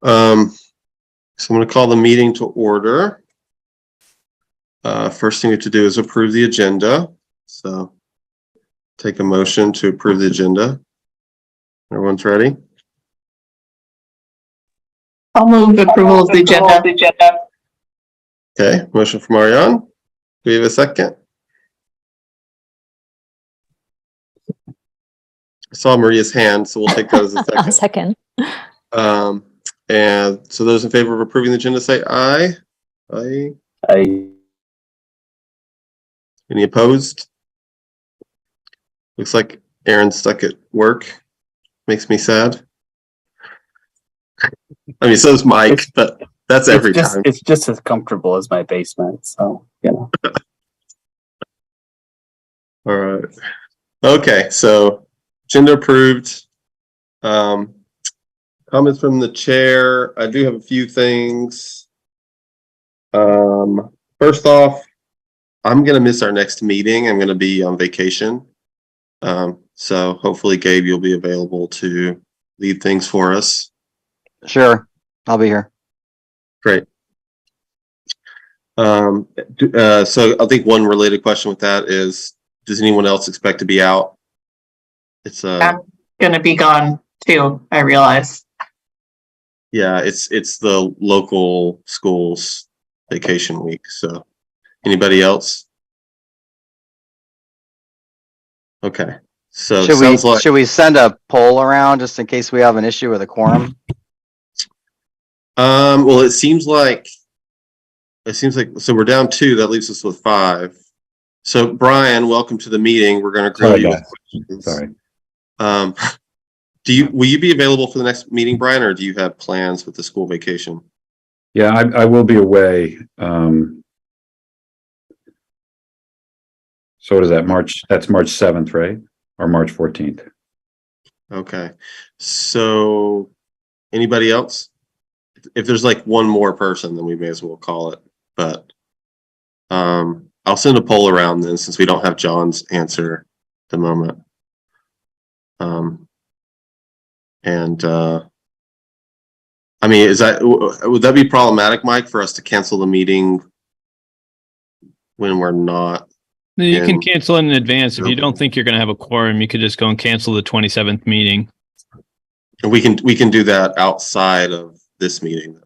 So I'm going to call the meeting to order. First thing we have to do is approve the agenda. So take a motion to approve the agenda. Everyone's ready? I'll move approval of the agenda. Okay, motion from Marianne. Do we have a second? I saw Maria's hand, so we'll take that as a second. A second. And so those in favor of approving the agenda say aye. Aye. Aye. Any opposed? Looks like Aaron's stuck at work. Makes me sad. I mean, so is Mike, but that's every time. It's just as comfortable as my basement, so you know. All right. Okay, so agenda approved. Comments from the chair. I do have a few things. First off, I'm going to miss our next meeting. I'm going to be on vacation. So hopefully, Gabe, you'll be available to lead things for us. Sure, I'll be here. Great. So I think one related question with that is, does anyone else expect to be out? I'm gonna be gone too, I realize. Yeah, it's the local schools vacation week. So anybody else? Okay. So Should we send a poll around just in case we have an issue with a quorum? Well, it seems like so we're down 2. That leaves us with 5. So Brian, welcome to the meeting. We're going to grill you with questions. Sorry. Will you be available for the next meeting, Brian, or do you have plans with the school vacation? Yeah, I will be away. So what is that, March? That's March 7th, right? Or March 14th? Okay. So anybody else? If there's like one more person, then we may as well call it. But I'll send a poll around then, since we don't have John's answer at the moment. I mean, would that be problematic, Mike, for us to cancel the meeting when we're not? You can cancel it in advance. If you don't think you're going to have a quorum, you could just go and cancel the 27th meeting. And we can do that outside of this meeting.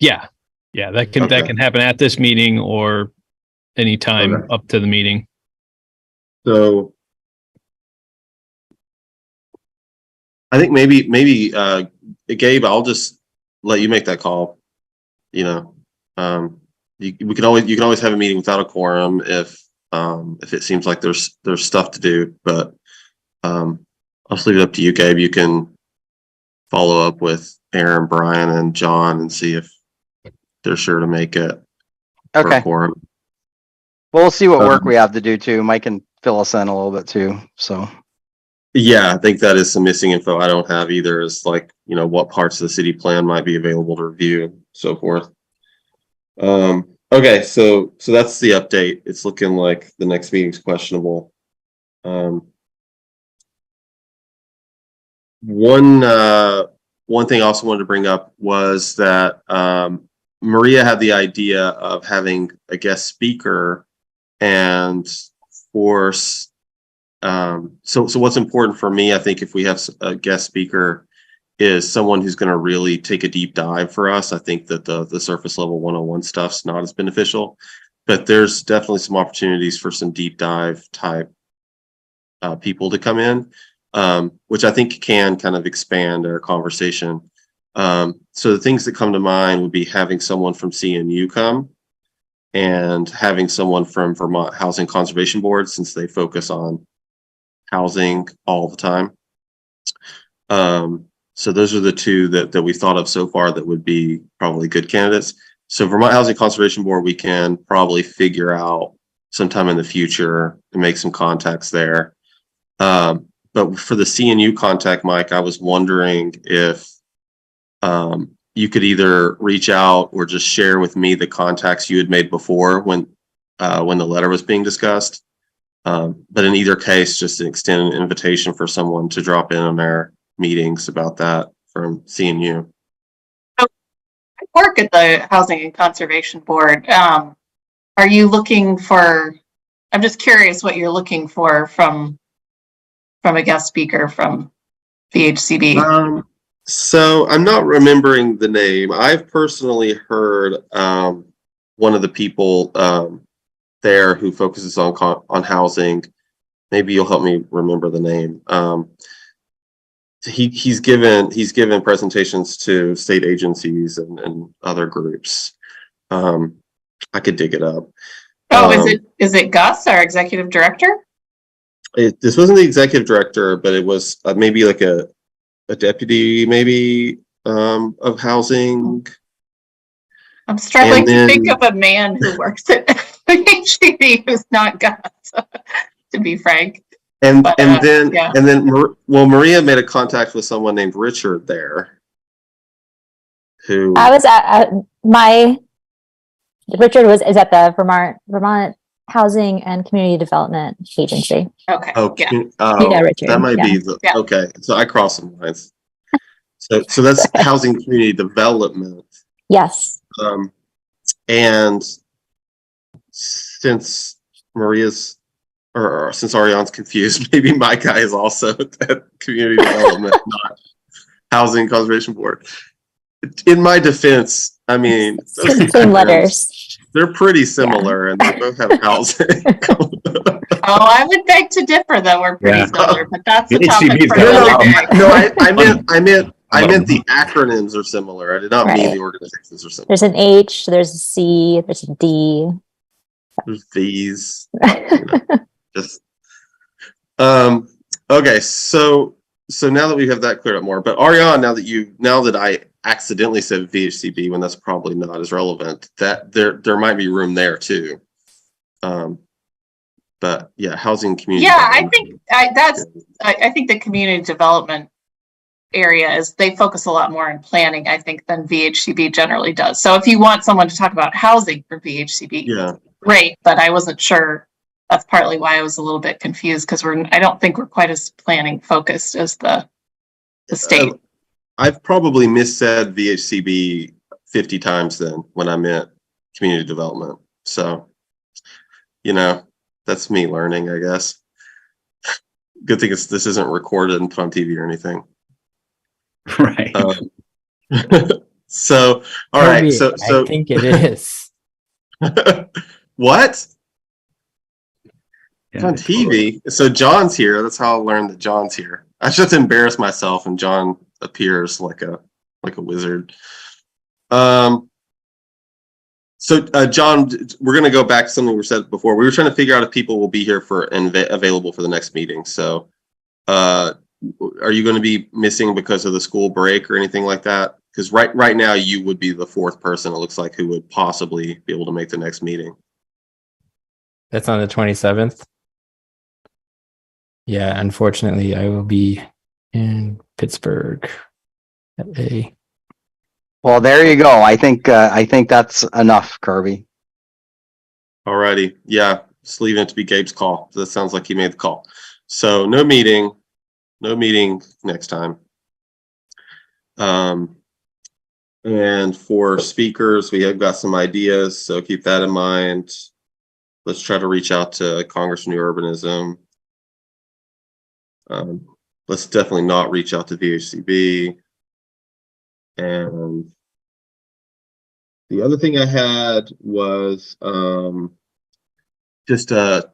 Yeah, that can happen at this meeting or anytime up to the meeting. So I think maybe Gabe, I'll just let you make that call. You know, you can always have a meeting without a quorum if it seems like there's stuff to do. But I'll just leave it up to you, Gabe. You can follow up with Aaron, Brian, and John and see if they're sure to make it. Okay. For a Well, we'll see what work we have to do too. Mike can fill us in a little bit too. So. Yeah, I think that is some missing info I don't have either, is like, you know, what parts of the city plan might be available to review, so forth. Okay, so that's the update. It's looking like the next meeting's questionable. One thing I also wanted to bring up was that Maria had the idea of having a guest speaker, and force. So what's important for me, I think, if we have a guest speaker, is someone who's going to really take a deep dive for us. I think that the surface level 101 stuff's not as beneficial, but there's definitely some opportunities for some deep dive type people to come in, which I think can kind of expand our conversation. So the things that come to mind would be having someone from CNU come, and having someone from Vermont Housing Conservation Board, since they focus on housing all the time. So those are the two that we thought of so far that would be probably good candidates. So Vermont Housing Conservation Board, we can probably figure out sometime in the future and make some contacts there. But for the CNU contact, Mike, I was wondering if you could either reach out or just share with me the contacts you had made before when the letter was being discussed. But in either case, just extend an invitation for someone to drop in on our meetings about that from CNU. work at the Housing and Conservation Board. Are you looking for, I'm just curious what you're looking for from a guest speaker from VHCB. So I'm not remembering the name. I've personally heard one of the people there who focuses on housing. Maybe you'll help me remember the name. He's given presentations to state agencies and other groups. I could dig it up. Is it Gus, our executive director? This wasn't the executive director, but it was maybe like a deputy, maybe of housing. I'm struggling to think of a man who works at HCB who's not Gus, to be frank. And then Maria made a contact with someone named Richard there. Who I was at Richard is at the Vermont Housing and Community Development Agency. Okay. Yeah, Richard. That might be the okay. So I crossed some lines. So that's housing community development. Yes. And since Maria's or since Ariane's confused, maybe my guy is also at community development, not housing conservation board. In my defense, I mean, Same letters. They're pretty similar, and they both have housing. I would beg to differ, though. We're pretty similar, but that's a topic for another day. No, I meant the acronyms are similar. I did not mean the organizations are similar. There's an H, there's a C, there's a D. There's these. Just okay. So now that we have that cleared up more, but Ariane, now that I accidentally said VHCB when that's probably not as relevant, that there might be room there too. But yeah, housing community. Yeah, I think I think the community development area they focus a lot more on planning, I think, than VHCB generally does. So if you want someone to talk about housing for VHCB, great. But I wasn't sure. That's partly why I was a little bit confused, because I don't think we're quite as planning focused as the state. I've probably missaid VHCB 50 times then when I meant community development. So, that's me learning, I guess. Good thing this isn't recorded and put on TV or anything. Right. So, all right. So I think it is. What? Yeah, It's on TV. So John's here. That's how I learned that John's here. I just embarrass myself, and John appears like a wizard. So John, we're going to go back to something we said before. We were trying to figure out if people will be here and available for the next meeting. So, are you going to be missing because of the school break or anything like that? Because right now you would be the fourth person, it looks like, who would possibly be able to make the next meeting. That's on the 27th. Yeah, unfortunately, I will be in Pittsburgh at a. Well, there you go. I think that's enough, Kirby. Alrighty, yeah, just leaving it to be Gabe's call. That sounds like he made the call. So no meeting next time. And for speakers, we have got some ideas, so keep that in mind. Let's try to reach out to Congress of New Urbanism. Let's definitely not reach out to VHCB. And the other thing I had was just to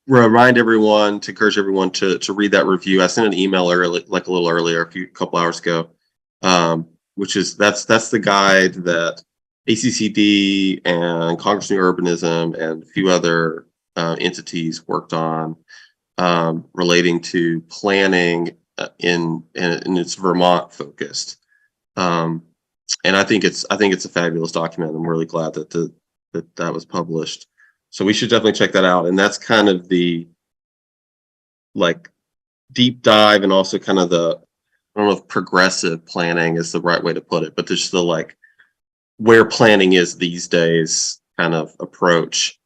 remind everyone, to encourage everyone to read that review. I sent an email early, like a little earlier, a couple hours ago, which is that's the guide that ACCD and Congress of New Urbanism and a few other entities worked on relating to planning and it's Vermont focused. And I think it's a fabulous document. I'm really glad that that was published. So we should definitely check that out. And that's kind of the deep dive, and also kind of the, I don't know if progressive planning is the right way to put it, but just the where planning is these days kind of approach,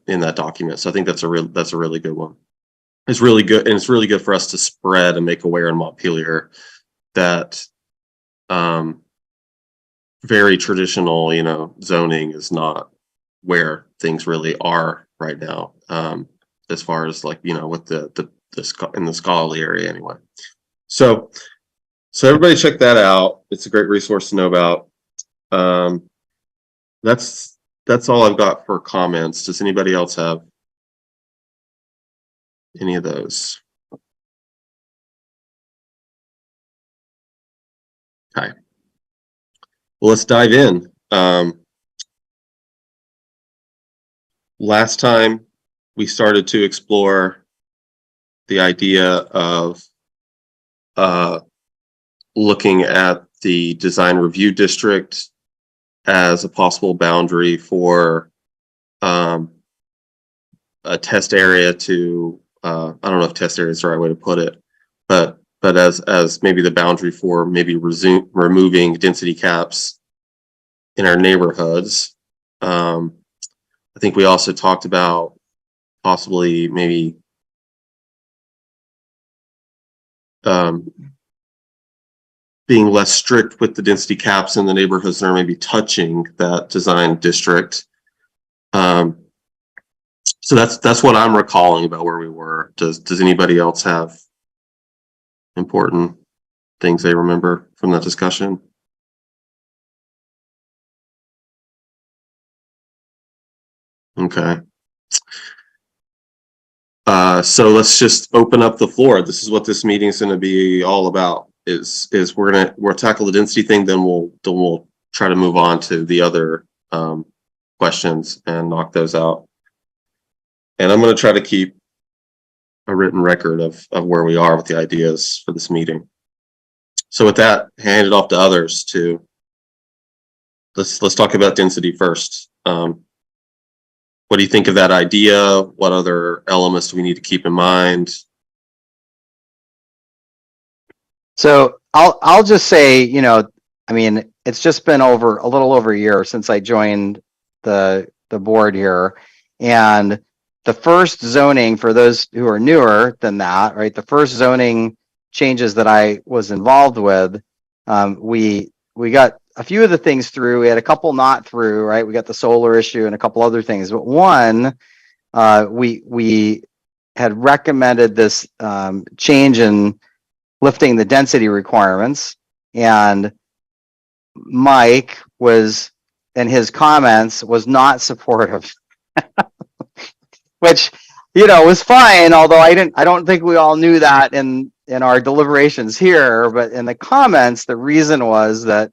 in that document. So I think that's a really good one. It's really good, and it's really good for us to spread and make aware in Montpelier that very traditional, zoning is not where things really are right now, as far as like, with in the scholarly area anyway. So everybody check that out. It's a great resource to know about. That's all I've got for comments. Does anybody else have any of those? Okay. Well, let's dive in. Last time we started to explore the idea of looking at the design review district as a possible boundary for a test area to, I don't know if test area is the right way to put it, but as maybe the boundary for maybe removing density caps in our neighborhoods. I think we also talked about possibly maybe being less strict with the density caps in the neighborhoods that are maybe touching that design district. So that's what I'm recalling about where we were. Does anybody else have important things they remember from that discussion? Okay. So let's just open up the floor. This is what this meeting is going to be all about. Is we'll tackle the density thing, then we'll try to move on to the other questions and knock those out. And I'm going to try to keep a written record of where we are with the ideas for this meeting. So with that, hand it off to others to let's talk about density first. What do you think of that idea? What other elements do we need to keep in mind? So I'll just say, I mean, it's just been a little over a year since I joined the board here, and the first zoning, for those who are newer than that, right? The first zoning changes that I was involved with, we got a few of the things through. We had a couple not through, right? We got the solar issue and a couple other things, but one, we had recommended this change in lifting the density requirements, and Mike was, in his comments, was not supportive, which, was fine. Although I don't think we all knew that in our deliberations here, but in the comments, the reason was that,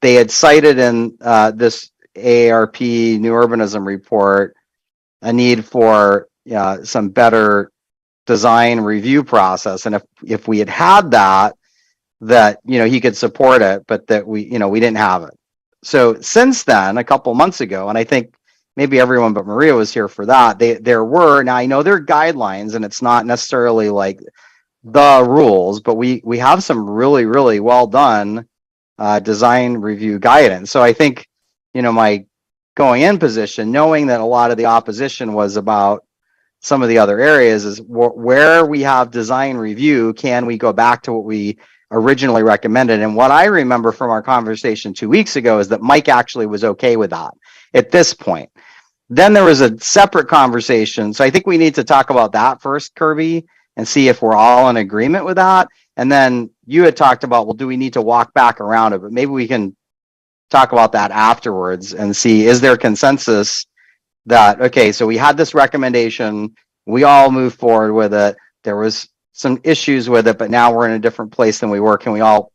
they had cited in this AARP New Urbanism report a need for some better design review process, and if we had that he could support it, but that we didn't have it. So since then, a couple months ago, and I think maybe everyone but Maria was here for that, there were, now I know there are guidelines and it's not necessarily like the rules, but we have some really, really well done design review guidance. So I think, my going in position, knowing that a lot of the opposition was about some of the other areas, is where we have design review, can we go back to what we originally recommended? And what I remember from our conversation 2 weeks ago is that Mike actually was okay with that at this point. Then there was a separate conversation. So I think we need to talk about that first, Kirby, and see if we're all in agreement with that. And then you had talked about, well, do we need to walk back around it? But maybe we can talk about that afterwards and see, is there consensus that, okay, so we had this recommendation, we all moved forward with it, there was some issues with it, but now we're in a different place than we were. Can we all,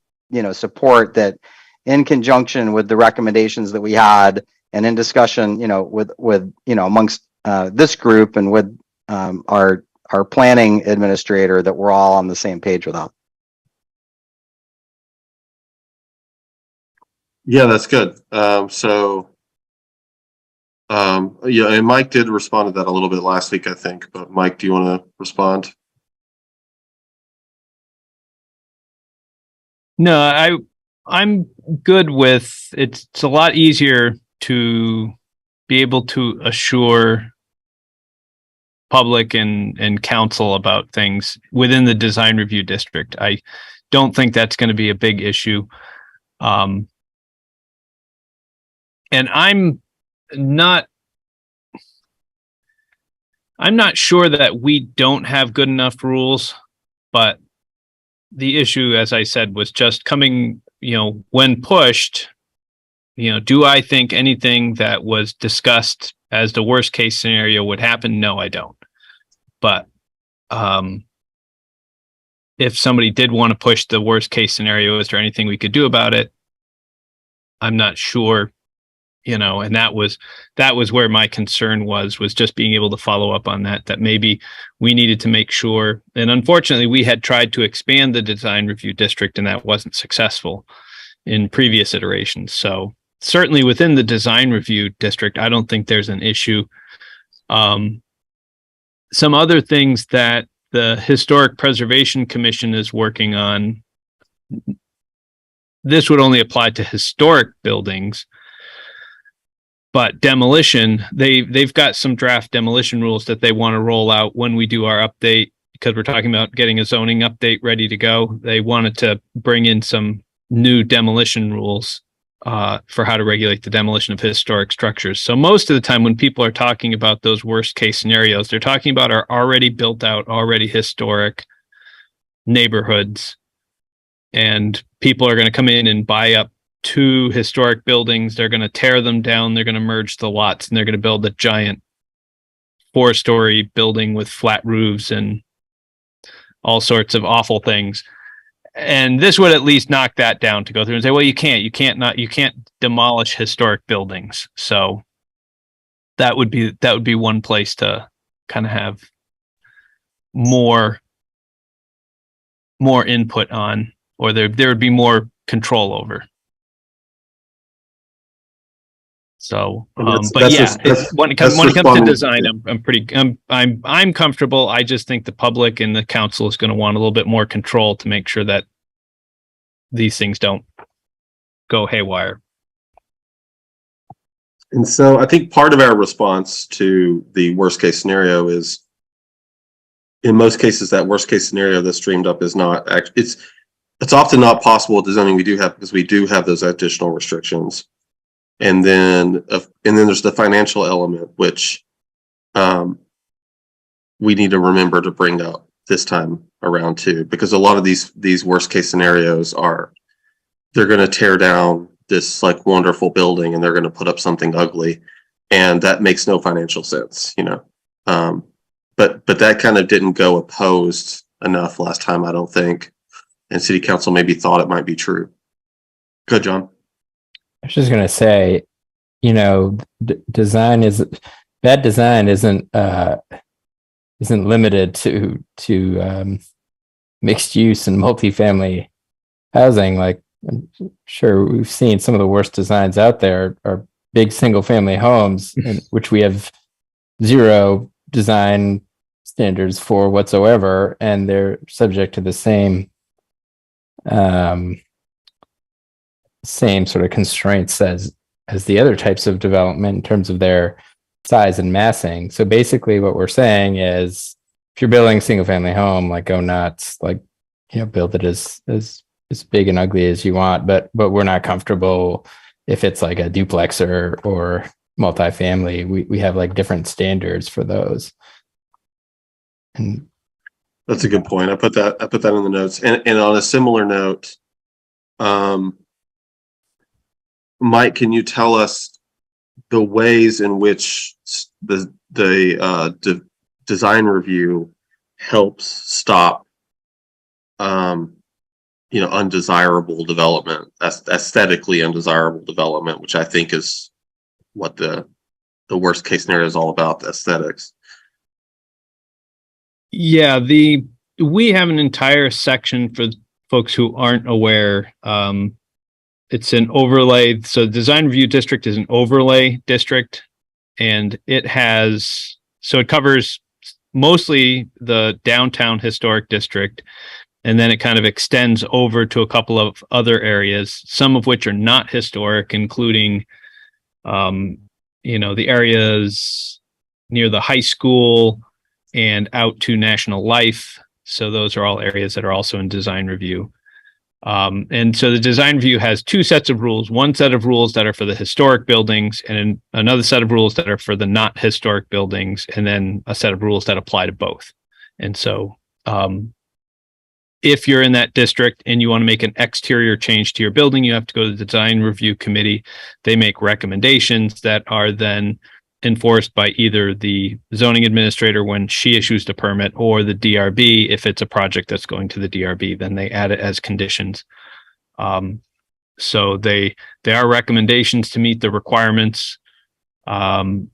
support that in conjunction with the recommendations that we had and in discussion, with amongst this group and with our planning administrator, that we're all on the same page with that? Yeah, that's good. Yeah, and Mike did respond to that a little bit last week, I think. But Mike, do you want to respond? No, I'm good with it. It's a lot easier to be able to assure public and council about things within the design review district. don't think that's going to be a big issue. And I'm not sure that we don't have good enough rules, but the issue, as I said, was just coming, when pushed, do I think anything that was discussed as the worst case scenario would happen? No, I don't. But if somebody did want to push the worst case scenario, is there anything we could do about it? I'm not sure, and that was where my concern was just being able to follow up on that maybe we needed to make sure. And unfortunately, we had tried to expand the design review district, and that wasn't successful in previous iterations. So certainly within the design review district, I don't think there's an issue. Some other things that the Historic Preservation Commission is working on, this would only apply to historic buildings, but demolition, they've got some draft demolition rules that they want to roll out when we do our update, because we're talking about getting a zoning update ready to go. They wanted to bring in some new demolition rules for how to regulate the demolition of historic structures. So most of the time when people are talking about those worst case scenarios, they're talking about our already built out, already historic neighborhoods. And people are going to come in and buy up 2 historic buildings. They're going to tear them down. They're going to merge the lots, and they're going to build a giant 4-story building with flat roofs and all sorts of awful things. And this would at least knock that down, to go through and say, well, you can't demolish historic buildings. So that would be one place to kind of have more input on, or there would be more control over. So, but yeah, when it comes to design, I'm comfortable. I just think the public and the council is going to want a little bit more control to make sure that these things don't go haywire. And so I think part of our response to the worst case scenario is, in most cases, that worst case scenario that's dreamed up is not actually, it's often not possible with the zoning we do have, because we do have those additional restrictions. And then there's the financial element, which we need to remember to bring up this time around too, because a lot of these worst case scenarios they're going to tear down this like wonderful building and they're going to put up something ugly, and that makes no financial sense, but that kind of didn't go opposed enough last time, I don't think, and city council maybe thought it might be true. Good, John. I was just going to say, design isn't limited to mixed use and multifamily housing. Like, I'm sure we've seen some of the worst designs out there are big single family homes, in which we have zero design standards for whatsoever, and they're subject to the same sort of constraints as the other types of development in terms of their size and massing. So basically what we're saying is, if you're building a single family home, like, go nuts, like, build it as big and ugly as you want, but we're not comfortable if it's like a duplex or multifamily. We have like different standards for those. And that's a good point. I put that in the notes. And on a similar note, Mike, can you tell us the ways in which the design review helps stop undesirable development, aesthetically undesirable development, which I think is what the worst case scenario is all about, the aesthetics. Yeah, we have an entire section for folks who aren't aware. It's an overlay. So the design review district is an overlay district, and it covers mostly the downtown historic district. And then it kind of extends over to a couple of other areas, some of which are not historic, including, the areas near the high school and out to National Life. So those are all areas that are also in design review. And so the design review has two sets of rules, one set of rules that are for the historic buildings and another set of rules that are for the not historic buildings, and then a set of rules that apply to both. And so if you're in that district and you want to make an exterior change to your building, you have to go to the design review committee. They make recommendations that are then enforced by either the zoning administrator when she issues the permit, or the DRB if it's a project that's going to the DRB. Then they add it as conditions. So they are recommendations to meet the requirements, and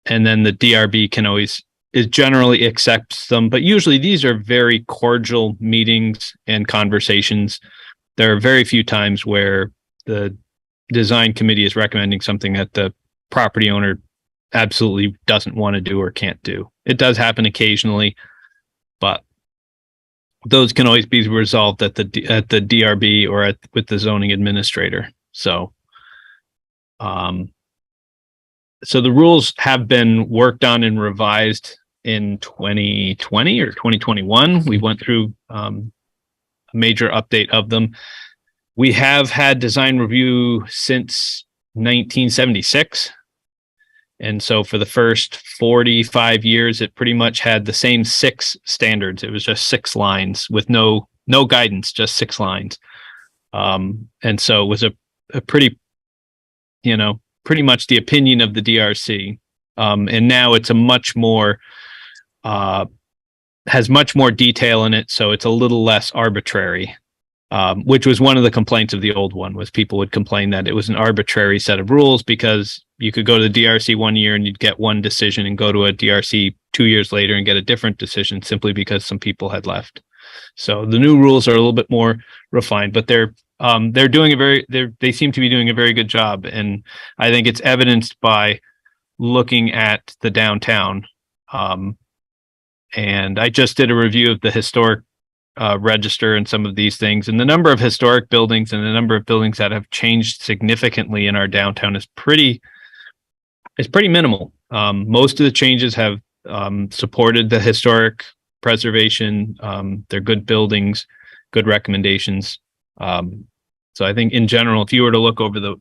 then the DRB generally accepts them. But usually these are very cordial meetings and conversations. There are very few times where the design committee is recommending something that the property owner absolutely doesn't want to do or can't do. It does happen occasionally, but those can always be resolved at the DRB or with the zoning administrator. So, so the rules have been worked on and revised in 2020 or 2021. We went through a major update of them. We have had design review since 1976. And so for the first 45 years, it pretty much had the same 6 standards. It was just 6 lines with no guidance, just 6 lines. And so it was a pretty, pretty much the opinion of the DRC. And now it's a much more, has much more detail in it. So it's a little less arbitrary, which was one of the complaints of the old one, was people would complain that it was an arbitrary set of rules because you could go to the DRC one year and you'd get one decision and go to a DRC 2 years later and get a different decision simply because some people had left. So the new rules are a little bit more refined, but they're doing they seem to be doing a very good job. And I think it's evidenced by looking at the downtown. And I just did a review of the historic register and some of these things, and the number of historic buildings and the number of buildings that have changed significantly in our downtown is pretty minimal. Most of the changes have supported the historic preservation. They're good buildings, good recommendations. So I think in general, if you were to look over the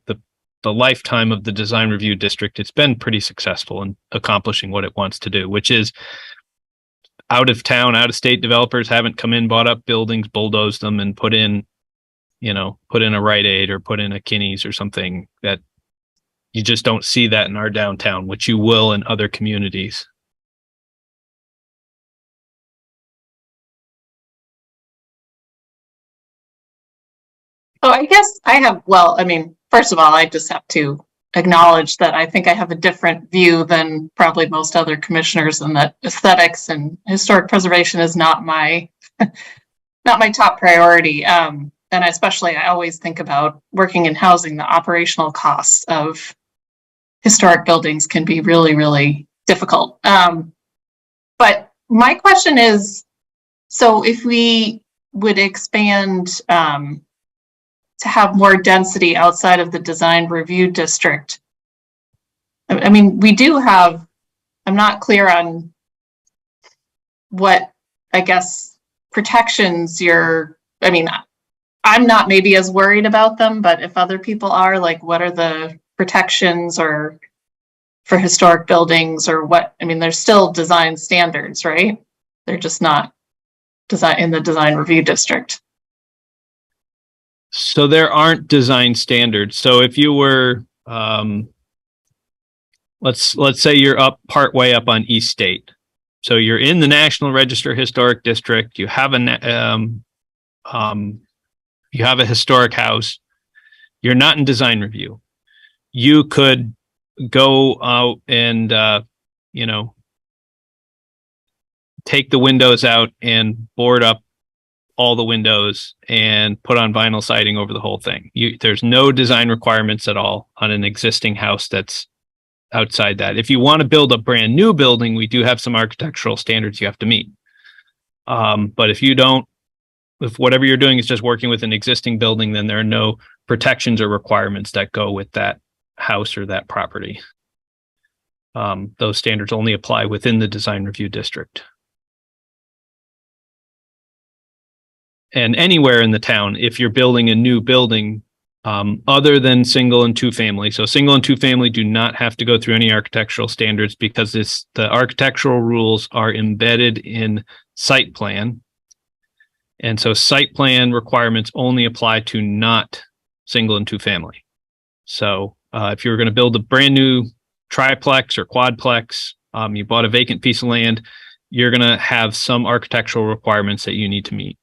lifetime of the design review district, it's been pretty successful in accomplishing what it wants to do, which is out of town, out of state developers haven't come in, bought up buildings, bulldozed them, and put in a Rite Aid or put in a Kinney's or something. That you just don't see that in our downtown, which you will in other communities. Oh, I guess I have, first of all, I just have to acknowledge that I think I have a different view than probably most other commissioners, and that aesthetics and historic preservation is not my not my top priority. And especially, I always think about working in housing, the operational costs of historic buildings can be really, really difficult. But my question is, so if we would expand to have more density outside of the design review district, I mean, we do have, I'm not clear on what, I guess, protections I'm not maybe as worried about them, but if other people are, like, what are the protections or for historic buildings, or what? I mean, there's still design standards, right? They're just not in the design review district. So there aren't design standards. So if you were, let's say you're part way up on East State. So you're in the National Register Historic District. You have a historic house. You're not in design review. You could go out and take the windows out and board up all the windows and put on vinyl siding over the whole thing. There's no design requirements at all on an existing house that's outside that. If you want to build a brand new building, we do have some architectural standards you have to meet. But if whatever you're doing is just working with an existing building, then there are no protections or requirements that go with that house or that property. Those standards only apply within the design review district. and anywhere in the town, if you're building a new building, other than single and two family. So single and two family do not have to go through any architectural standards because the architectural rules are embedded in site plan. And so site plan requirements only apply to not single and two family. So if you're going to build a brand new triplex or quadplex, you bought a vacant piece of land, you're going to have some architectural requirements that you need to meet.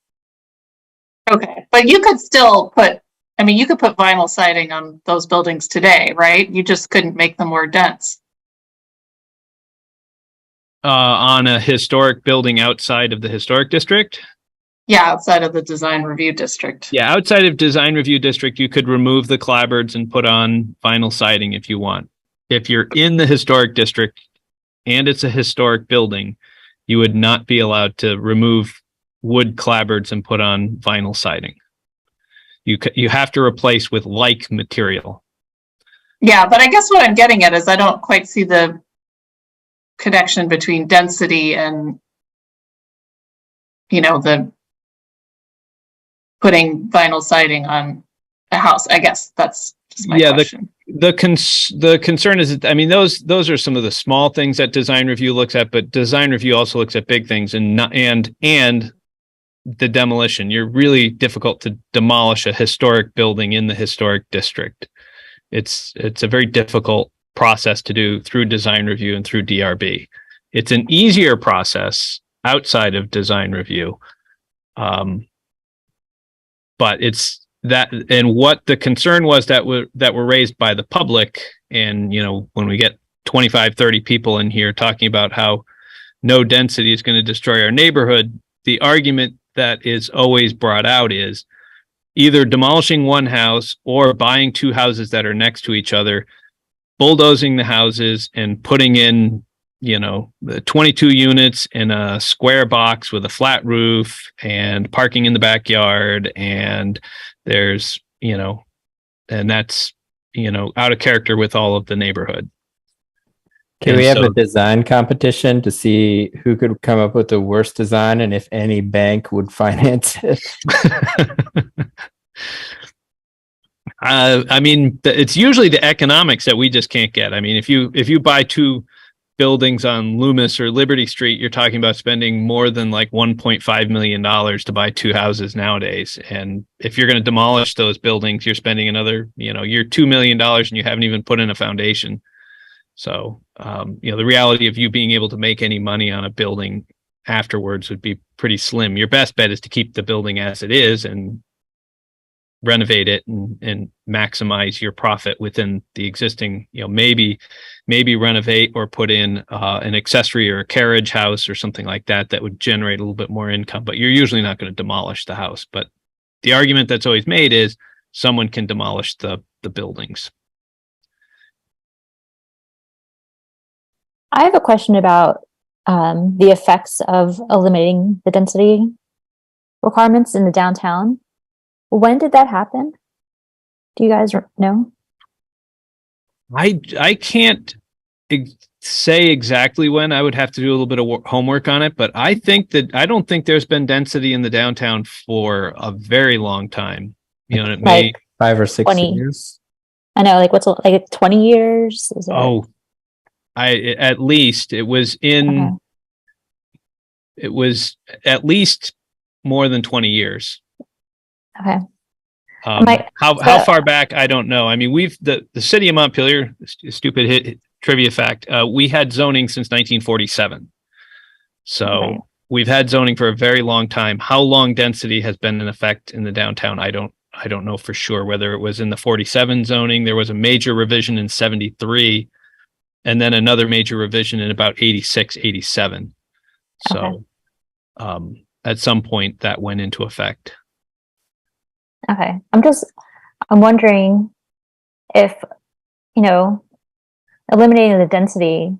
Okay, but you could still put, I mean, you could put vinyl siding on those buildings today, right? You just couldn't make them more dense. On a historic building outside of the historic district? Yeah, outside of the design review district. Yeah, outside of design review district, you could remove the clapboards and put on vinyl siding if you want. If you're in the historic district and it's a historic building, you would not be allowed to remove wood clapboards and put on vinyl siding. You have to replace with like material. Yeah, but I guess what I'm getting at is I don't quite see the connection between density and, you know, the putting vinyl siding on a house. I guess that's just my question. The concern is that, I mean, those are some of the small things that design review looks at, but design review also looks at big things and the demolition. You're really difficult to demolish a historic building in the historic district. It's a very difficult process to do through design review and through DRB. It's an easier process outside of design review. But it's that, and what the concern was that were raised by the public. And, you know, when we get 25, 30 people in here talking about how no density is going to destroy our neighborhood, the argument that is always brought out is either demolishing one house or buying two houses that are next to each other, bulldozing the houses and putting in, you know, the 22 units in a square box with a flat roof and parking in the backyard. And there's, you know, and that's, you know, out of character with all of the neighborhood. Can we have a design competition to see who could come up with the worst design and if any bank would finance it? I mean, it's usually the economics that we just can't get. I mean, if you buy two buildings on Loomis or Liberty Street, you're talking about spending more than like $1.5 million to buy two houses nowadays. And if you're going to demolish those buildings, you're spending another, you know, you're $2 million and you haven't even put in a foundation. So, you know, the reality of you being able to make any money on a building afterwards would be pretty slim. Your best bet is to keep the building as it is and renovate it and maximize your profit within the existing, you know, maybe renovate or put in an accessory or a carriage house or something like that would generate a little bit more income, but you're usually not going to demolish the house. But the argument that's always made is someone can demolish the buildings. I have a question about the effects of eliminating the density requirements in the downtown. When did that happen? Do you guys know? I can't say exactly when. I would have to do a little bit of homework on it, but I don't think there's been density in the downtown for a very long time. You know, it may 5 or 6 years. I know, like what's like 20 years? Is it? At least it was in. It was at least more than 20 years. Okay. How far back? I don't know. I mean, the city of Montpelier, stupid trivia fact, we had zoning since 1947. So we've had zoning for a very long time. How long density has been in effect in the downtown? I don't know for sure whether it was in the 47 zoning. There was a major revision in 73 and then another major revision in about 86, 87. So at some point that went into effect. Okay. I'm wondering if, you know, eliminating the density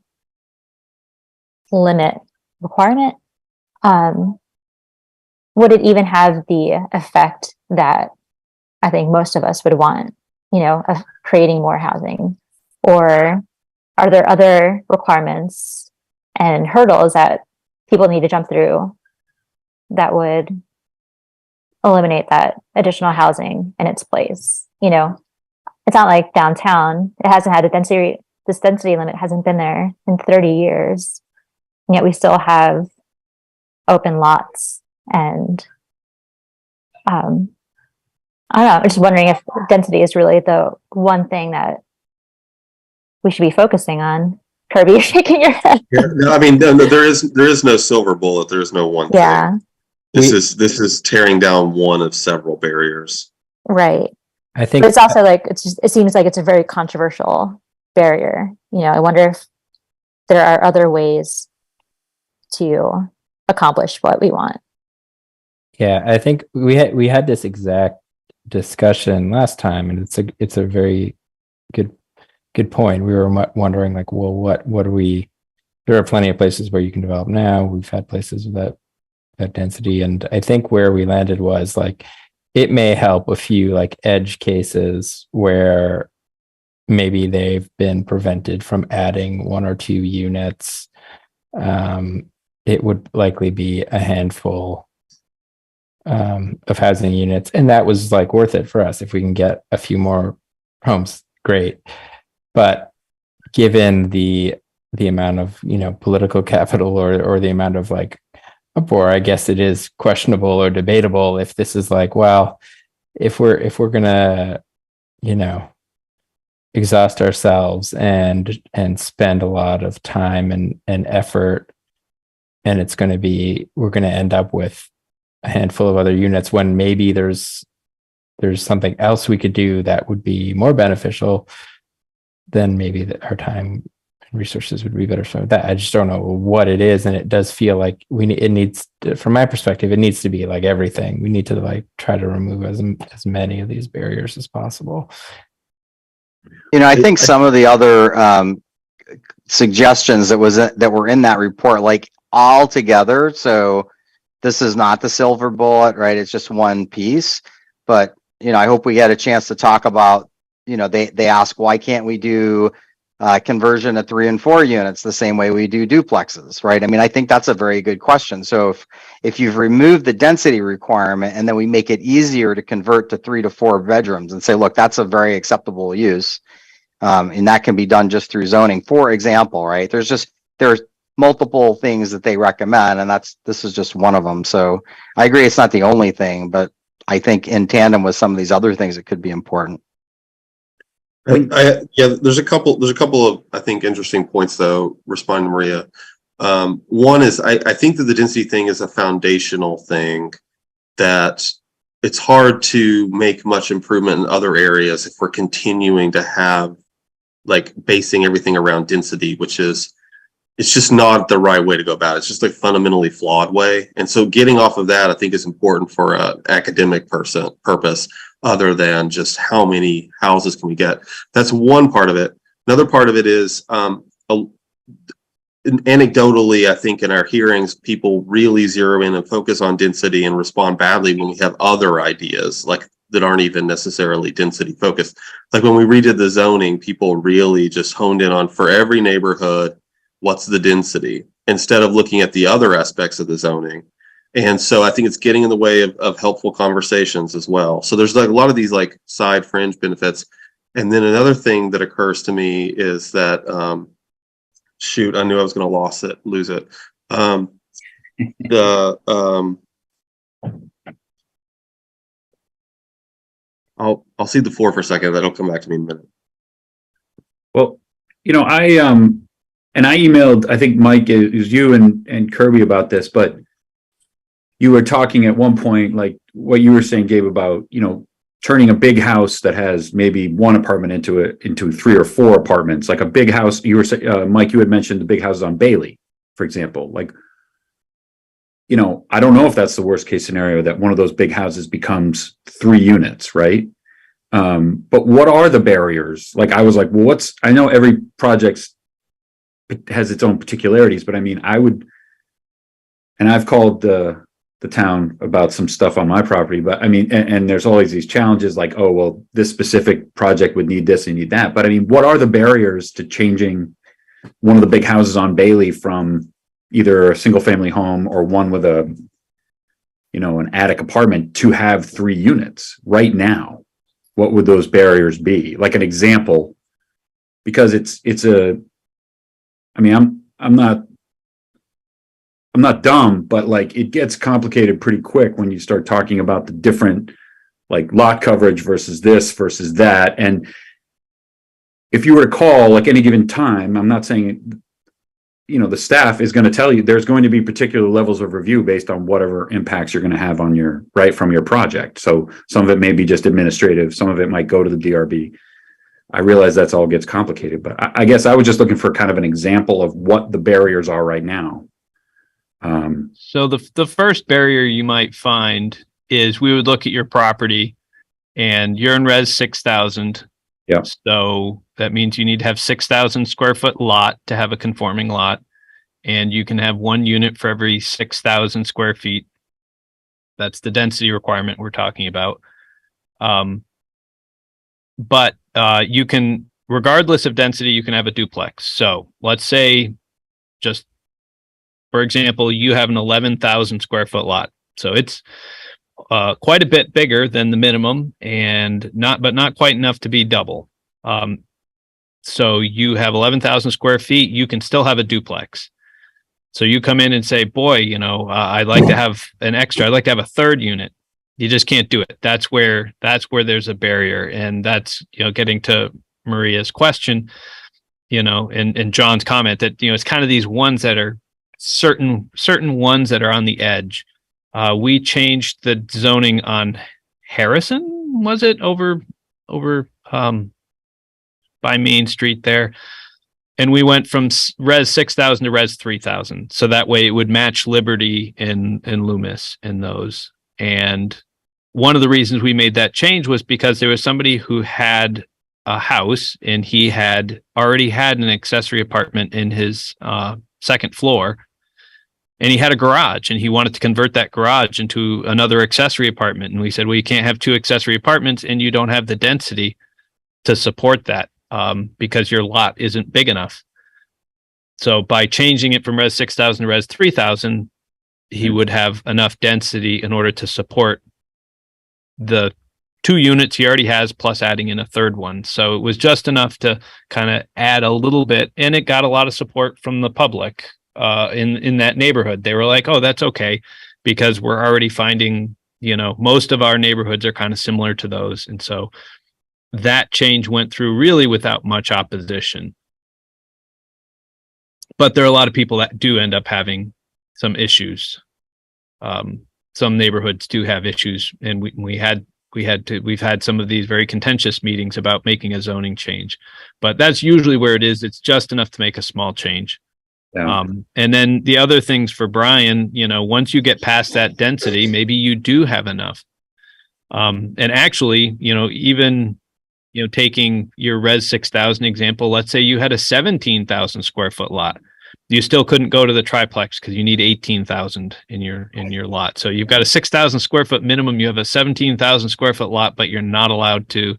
limit requirement, would it even have the effect that I think most of us would want, you know, of creating more housing? Or are there other requirements and hurdles that people need to jump through that would eliminate that additional housing in its place. You know, it's not like downtown, it hasn't had a density, this density limit hasn't been there in 30 years. And yet we still have open lots and I don't know, I'm just wondering if density is really the one thing that we should be focusing on. Kirby, you're shaking your head. Yeah, no, I mean, no, there is no silver bullet. There is no one thing. Yeah, This is tearing down one of several barriers. right. I think But it's also like, it seems like it's a very controversial barrier. You know, I wonder if there are other ways to accomplish what we want. Yeah, I think we had this exact discussion last time, and it's a very good point. We were wondering like, well, what do we? There are plenty of places where you can develop now. We've had places with that density, and I think where we landed was like, it may help a few like edge cases where maybe they've been prevented from adding 1 or 2 units. It would likely be a handful of housing units, and that was like worth it for us. If we can get a few more homes, great. But given the amount of, you know, political capital or the amount of like uproar, I guess it is questionable or debatable if this is like, well, if we're gonna, you know, exhaust ourselves and spend a lot of time and effort, and we're going to end up with a handful of other units when maybe there's something else we could do that would be more beneficial, then maybe our time and resources would be better. So that I just don't know what it is, and it does feel like it needs, from my perspective, it needs to be like everything. We need to like try to remove as many of these barriers as possible. You know, I think some of the other suggestions that were in that report, like all together. So this is not the silver bullet, right? It's just one piece. But, you know, I hope we get a chance to talk about, you know, they ask, why can't we do conversion of 3 and 4 units the same way we do duplexes, right? I mean, I think that's a very good question. So if you've removed the density requirement and then we make it easier to convert to 3 to 4 bedrooms and say, look, that's a very acceptable use. And that can be done just through zoning, for example, right? There's multiple things that they recommend, and this is just one of them. So I agree, it's not the only thing, but I think in tandem with some of these other things, it could be important. There's a couple of, I think, interesting points though, responding to Maria. One is I think that the density thing is a foundational thing that it's hard to make much improvement in other areas if we're continuing to have like basing everything around density, which is, it's just not the right way to go about it. It's just like fundamentally flawed way. And so getting off of that, I think, is important for an academic purpose other than just how many houses can we get. That's one part of it. Another part of it is anecdotally, I think in our hearings, people really zero in and focus on density and respond badly when we have other ideas like that aren't even necessarily density focused. Like when we redid the zoning, people really just honed in on, for every neighborhood, what's the density, instead of looking at the other aspects of the zoning. And so I think it's getting in the way of helpful conversations as well. So there's like a lot of these like side fringe benefits. And then another thing that occurs to me is that, shoot, I knew I was going to lose it. I'll cede the floor for a second. That'll come back to me in a minute. Well, you know, I emailed, I think Mike, it was you and Kirby about this, but you were talking at one point, like what you were saying, Gabe, about, you know, turning a big house that has maybe 1 apartment into 3 or 4 apartments, like a big house. You were saying, Mike, you had mentioned the big houses on Bailey, for example. Like, you know, I don't know if that's the worst case scenario, that one of those big houses becomes 3 units, right? But what are the barriers? Like, I was like, well, I know every project has its own particularities, but I mean, I've called the town about some stuff on my property, but I mean, and there's always these challenges like, oh, well, this specific project would need this and need that. But I mean, what are the barriers to changing one of the big houses on Bailey from either a single family home or one with a, an attic apartment to have 3 units right now, what would those barriers be? Like an example, because I'm not dumb, but like it gets complicated pretty quick when you start talking about the different like lot coverage versus this versus that. And if you were to call like any given time, I'm not saying, the staff is going to tell you there's going to be particular levels of review based on whatever impacts you're going to have on from your project. So some of it may be just administrative. Some of it might go to the DRB. I realize that's all gets complicated, but I guess I was just looking for kind of an example of what the barriers are right now. So the first barrier you might find is we would look at your property and you're in res 6,000. Yeah. So that means you need to have 6,000 square foot lot to have a conforming lot. And you can have 1 unit for every 6,000 square feet. That's the density requirement we're talking about. But you can, regardless of density, you can have a duplex. So let's say, just for example, you have an 11,000 square foot lot. So it's quite a bit bigger than the minimum, and not quite enough to be double. So you have 11,000 square feet. You can still have a duplex. So you come in and say, boy, I'd like to have an extra. I'd like to have a 3rd unit. You just can't do it. That's where there's a barrier. And that's, getting to Maria's question, and John's comment that, it's kind of these ones that are certain ones that are on the edge. We changed the zoning on Harrison, was it over by Main Street there? And we went from res 6,000 to res 3,000. So that way it would match Liberty and Loomis in those. And one of the reasons we made that change was because there was somebody who had a house and he had already had an accessory apartment in his 2nd floor. And he had a garage and he wanted to convert that garage into another accessory apartment. And we said, well, you can't have 2 accessory apartments and you don't have the density to support that because your lot isn't big enough. So by changing it from res 6,000 to res 3,000, he would have enough density in order to support the 2 units he already has, plus adding in a 3rd one. So it was just enough to kind of add a little bit, and it got a lot of support from the public in that neighborhood. They were like, oh, that's okay, because we're already finding, most of our neighborhoods are kind of similar to those. And so that change went through really without much opposition. But there are a lot of people that do end up having some issues. Some neighborhoods do have issues, and we've had some of these very contentious meetings about making a zoning change, but that's usually where it is. It's just enough to make a small change. Yeah. And then the other things for Brian, once you get past that density, maybe you do have enough. And actually, even, taking your res 6,000 example, let's say you had a 17,000 square foot lot. You still couldn't go to the triplex because you need 18,000 in your lot. So you've got a 6,000 square foot minimum. You have a 17,000 square foot lot, but you're not allowed to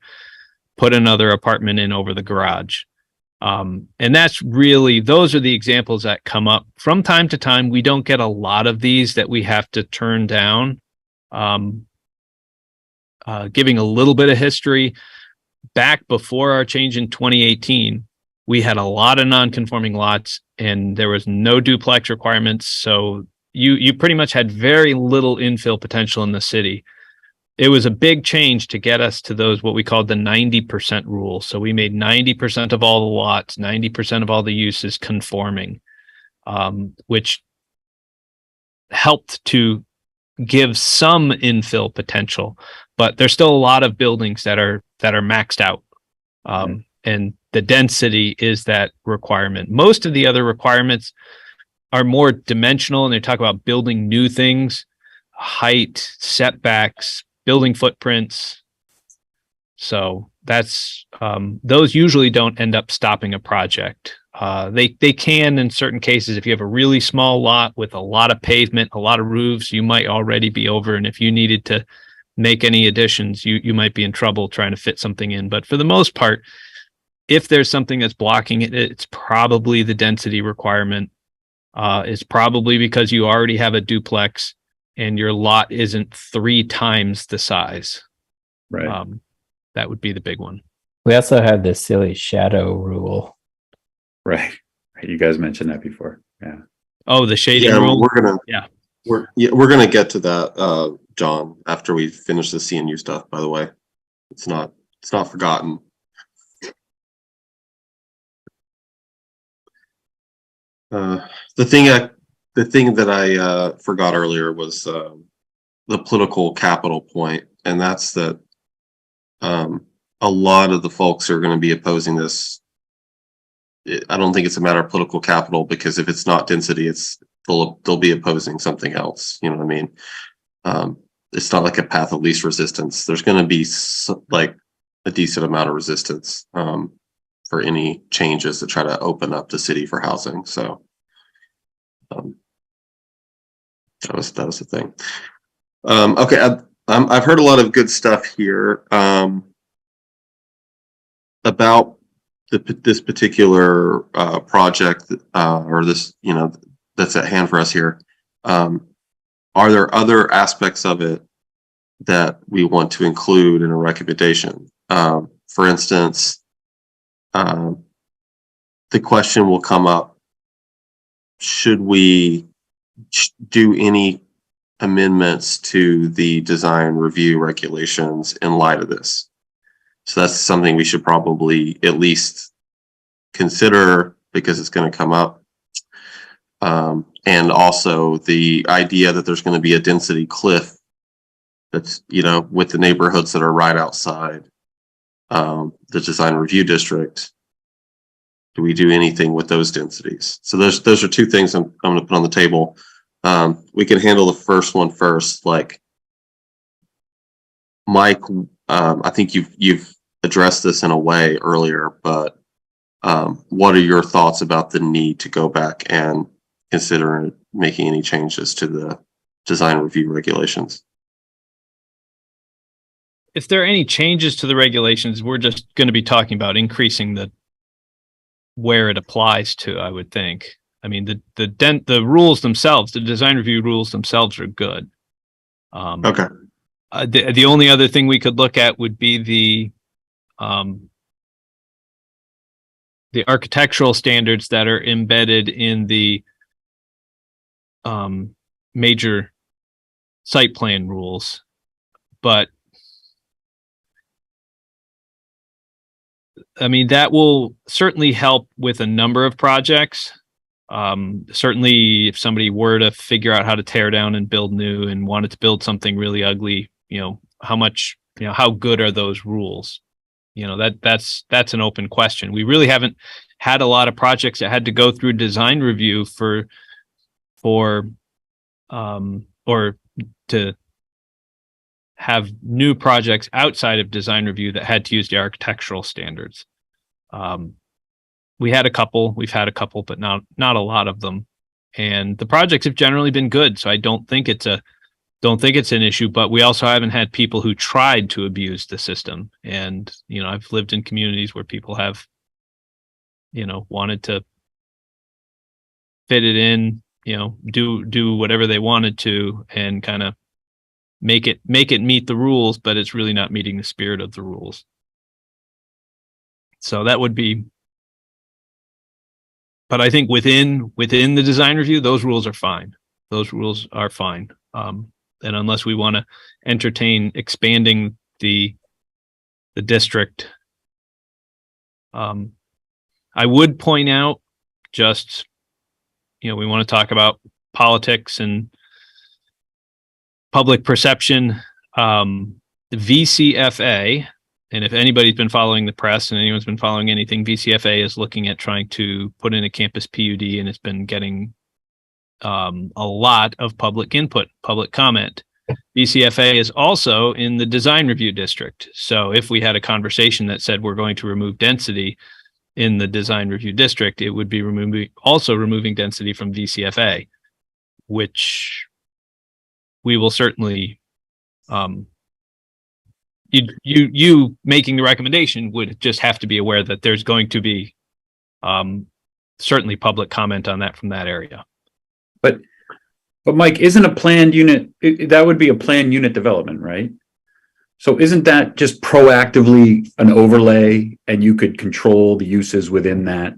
put another apartment in over the garage. And that's really, those are the examples that come up from time to time. We don't get a lot of these that we have to turn down. Giving a little bit of history, back before our change in 2018, we had a lot of non-conforming lots and there was no duplex requirements. So you pretty much had very little infill potential in the city. It was a big change to get us to those, what we called the 90% rule. So we made 90% of all the lots, 90% of all the uses conforming, which helped to give some infill potential, but there's still a lot of buildings that are maxed out. And the density is that requirement. Most of the other requirements are more dimensional, and they talk about building new things, height, setbacks, building footprints. So that's those usually don't end up stopping a project. They can in certain cases. If you have a really small lot with a lot of pavement, a lot of roofs, you might already be over. And if you needed to make any additions, you might be in trouble trying to fit something in. But for the most part, if there's something that's blocking it, it's probably the density requirement. It's probably because you already have a duplex and your lot isn't 3 times the size. Right. That would be the big one. We also had this silly shadow rule. Right. You guys mentioned that before. Yeah. Oh, the shading Yeah, rule. we're gonna get to that, John, after we finish the CNU stuff. By the way, it's not forgotten. The thing that I forgot earlier was the political capital point, and that's that a lot of the folks are going to be opposing this. I don't think it's a matter of political capital, because if it's not density, they'll be opposing something else. You know what I mean? It's not like a path of least resistance. There's going to be like a decent amount of resistance for any changes to try to open up the city for housing. So that was the thing. Okay, I've heard a lot of good stuff here about this particular project or this, that's at hand for us here. Are there other aspects of it that we want to include in a recommendation? For instance, the question will come up: should we do any amendments to the design review regulations in light of this? So that's something we should probably at least consider, because it's going to come up. And also the idea that there's going to be a density cliff that's, with the neighborhoods that are right outside the design review district. Do we do anything with those densities? So those are two things I'm going to put on the table. We can handle the first one first. Like, Mike, I think you've addressed this in a way earlier, but what are your thoughts about the need to go back and consider making any changes to the design review regulations? If there are any changes to the regulations, we're just going to be talking about increasing where it applies to, I would think. I mean, the rules themselves, the design review rules themselves are good. Okay. The only other thing we could look at would be the architectural standards that are embedded in the major site plan rules. But I mean, that will certainly help with a number of projects. Certainly if somebody were to figure out how to tear down and build new and wanted to build something really ugly, how good are those rules? That's an open question. We really haven't had a lot of projects that had to go through design review or to have new projects outside of design review that had to use the architectural standards. We've had a couple, but not a lot of them. And the projects have generally been good. So I don't think it's an issue, but we also haven't had people who tried to abuse the system. And, I've lived in communities where people have, wanted to fit it in, do whatever they wanted to and kind of make it meet the rules, but it's really not meeting the spirit of the rules. So that would be, but I think within the design review, those rules are fine. Those rules are fine. And unless we want to entertain expanding the district, I would point out just, we want to talk about politics and public perception. The VCFA, and if anybody's been following the press and anyone's been following anything, VCFA is looking at trying to put in a campus PUD, and it's been getting a lot of public input, public comment. VCFA is also in the design review district. So if we had a conversation that said we're going to remove density in the design review district, it would be removing density from VCFA, which we will certainly, you making the recommendation would just have to be aware that there's going to be certainly public comment on that from that area. But But Mike, isn't a planned unit, that would be a planned unit development, right? So isn't that just proactively an overlay and you could control the uses within that?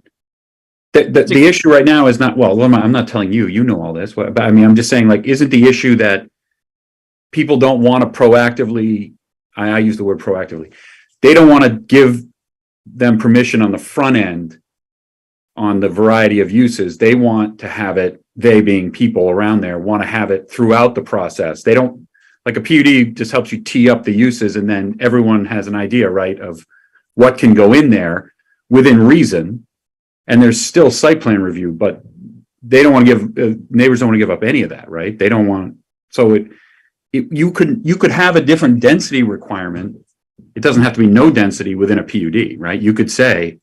The issue right now is not, well, I'm not telling you, you know all this, but I mean, I'm just saying, like, isn't the issue that people don't want to proactively, I use the word proactively, they don't want to give them permission on the front end on the variety of uses. They want to have it, they being people around there, want to have it throughout the process. They don't, like a PUD just helps you tee up the uses and then everyone has an idea, right, of what can go in there within reason. And there's still site plan review, but they don't want to give, neighbors don't want to give up any of that, right? They don't want, so you could have a different density requirement. It doesn't have to be no density within a PUD, right? You could say,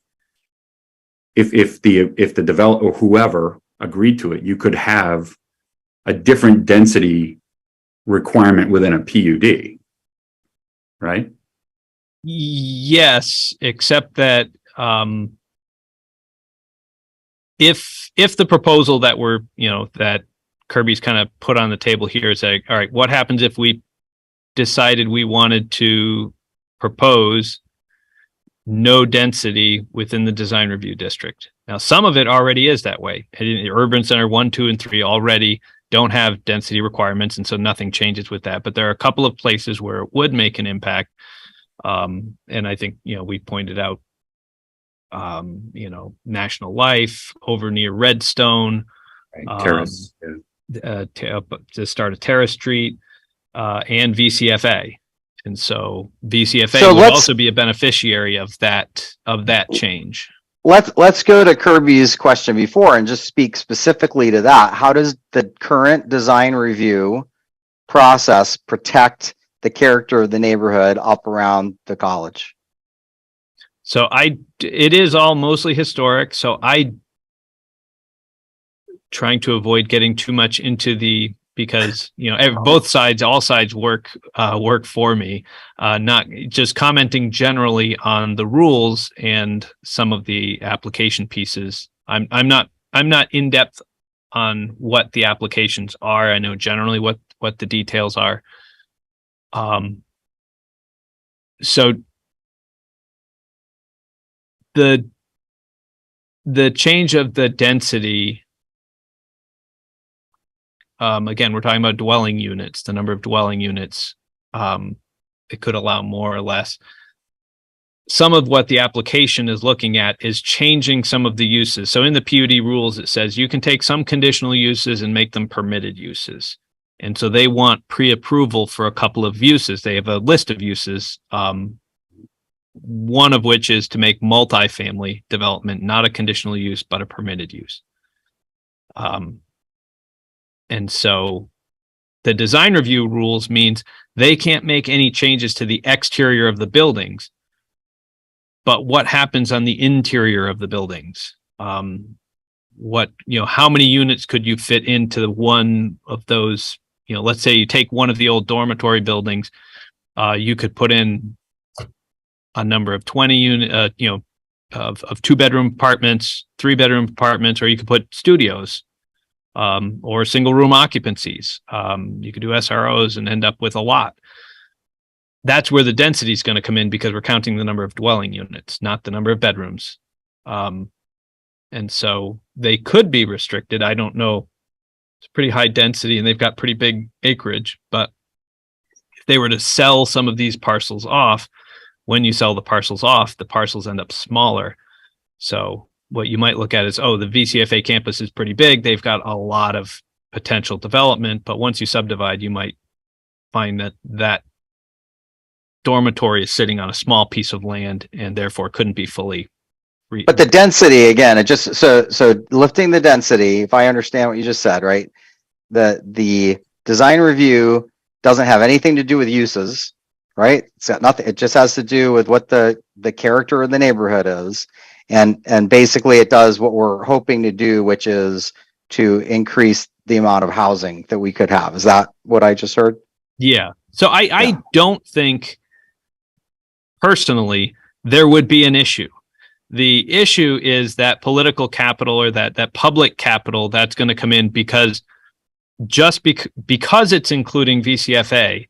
if the developer or whoever agreed to it, you could have a different density requirement within a PUD, right? Yes, except that if the proposal that we're, that Kirby's kind of put on the table here is like, all right, what happens if we decided we wanted to propose no density within the design review district? Now, some of it already is that way. The urban center 1, 2, and 3 already don't have density requirements, and so nothing changes with that. But there are a couple of places where it would make an impact. And I think, we pointed out, National Life over near Redstone, Terrace. to start a Terrace Street, and VCFA. And so VCFA So would let's- also be a beneficiary of that change. Let's go to Kirby's question before and just speak specifically to that. How does the current design review process protect the character of the neighborhood up around the college? So it is all mostly historic. So trying to avoid getting too much into because both sides, all sides work for me, not just commenting generally on the rules and some of the application pieces. I'm not in depth on what the applications are. I know generally what the details are. So the change of the density, again, we're talking about dwelling units, the number of dwelling units. It could allow more or less. Some of what the application is looking at is changing some of the uses. So in the PUD rules, it says you can take some conditional uses and make them permitted uses. And so they want pre-approval for a couple of uses. They have a list of uses, one of which is to make multifamily development not a conditional use, but a permitted use. And so the design review rules means they can't make any changes to the exterior of the buildings, but what happens on the interior of the buildings? How many units could you fit into one of those? Let's say you take one of the old dormitory buildings, you could put in a number of 20 unit, of 2-bedroom apartments, 3-bedroom apartments, or you could put studios, or single room occupancies. You could do SROs and end up with a lot. That's where the density is going to come in because we're counting the number of dwelling units, not the number of bedrooms. And so they could be restricted. I don't know. It's pretty high density and they've got pretty big acreage, but if they were to sell some of these parcels off, when you sell the parcels off, the parcels end up smaller. So what you might look at is, the VCFA campus is pretty big. They've got a lot of potential development, but once you subdivide, you might find that dormitory is sitting on a small piece of land and therefore couldn't be fully. But the density, again, it just, so lifting the density, if I understand what you just said, right? The design review doesn't have anything to do with uses, right? It's got nothing. It just has to do with what the character of the neighborhood is. And basically it does what we're hoping to do, which is to increase the amount of housing that we could have. Is that what I just heard? Yeah. So I don't think personally there would be an issue. The issue is that political capital or that public capital that's going to come in because just because it's including VCFA,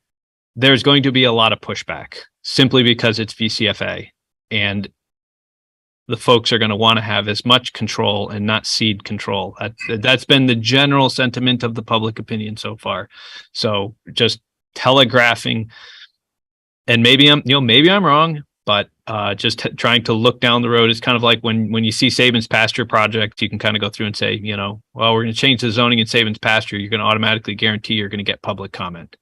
there's going to be a lot of pushback simply because it's VCFA, and the folks are going to want to have as much control and not cede control. That's been the general sentiment of the public opinion so far. So just telegraphing, and maybe I'm wrong, but just trying to look down the road is kind of like when you see Saban's pasture project, you can kind of go through and say, well, we're going to change the zoning in Saban's pasture. You're going to automatically guarantee you're going to get public comment.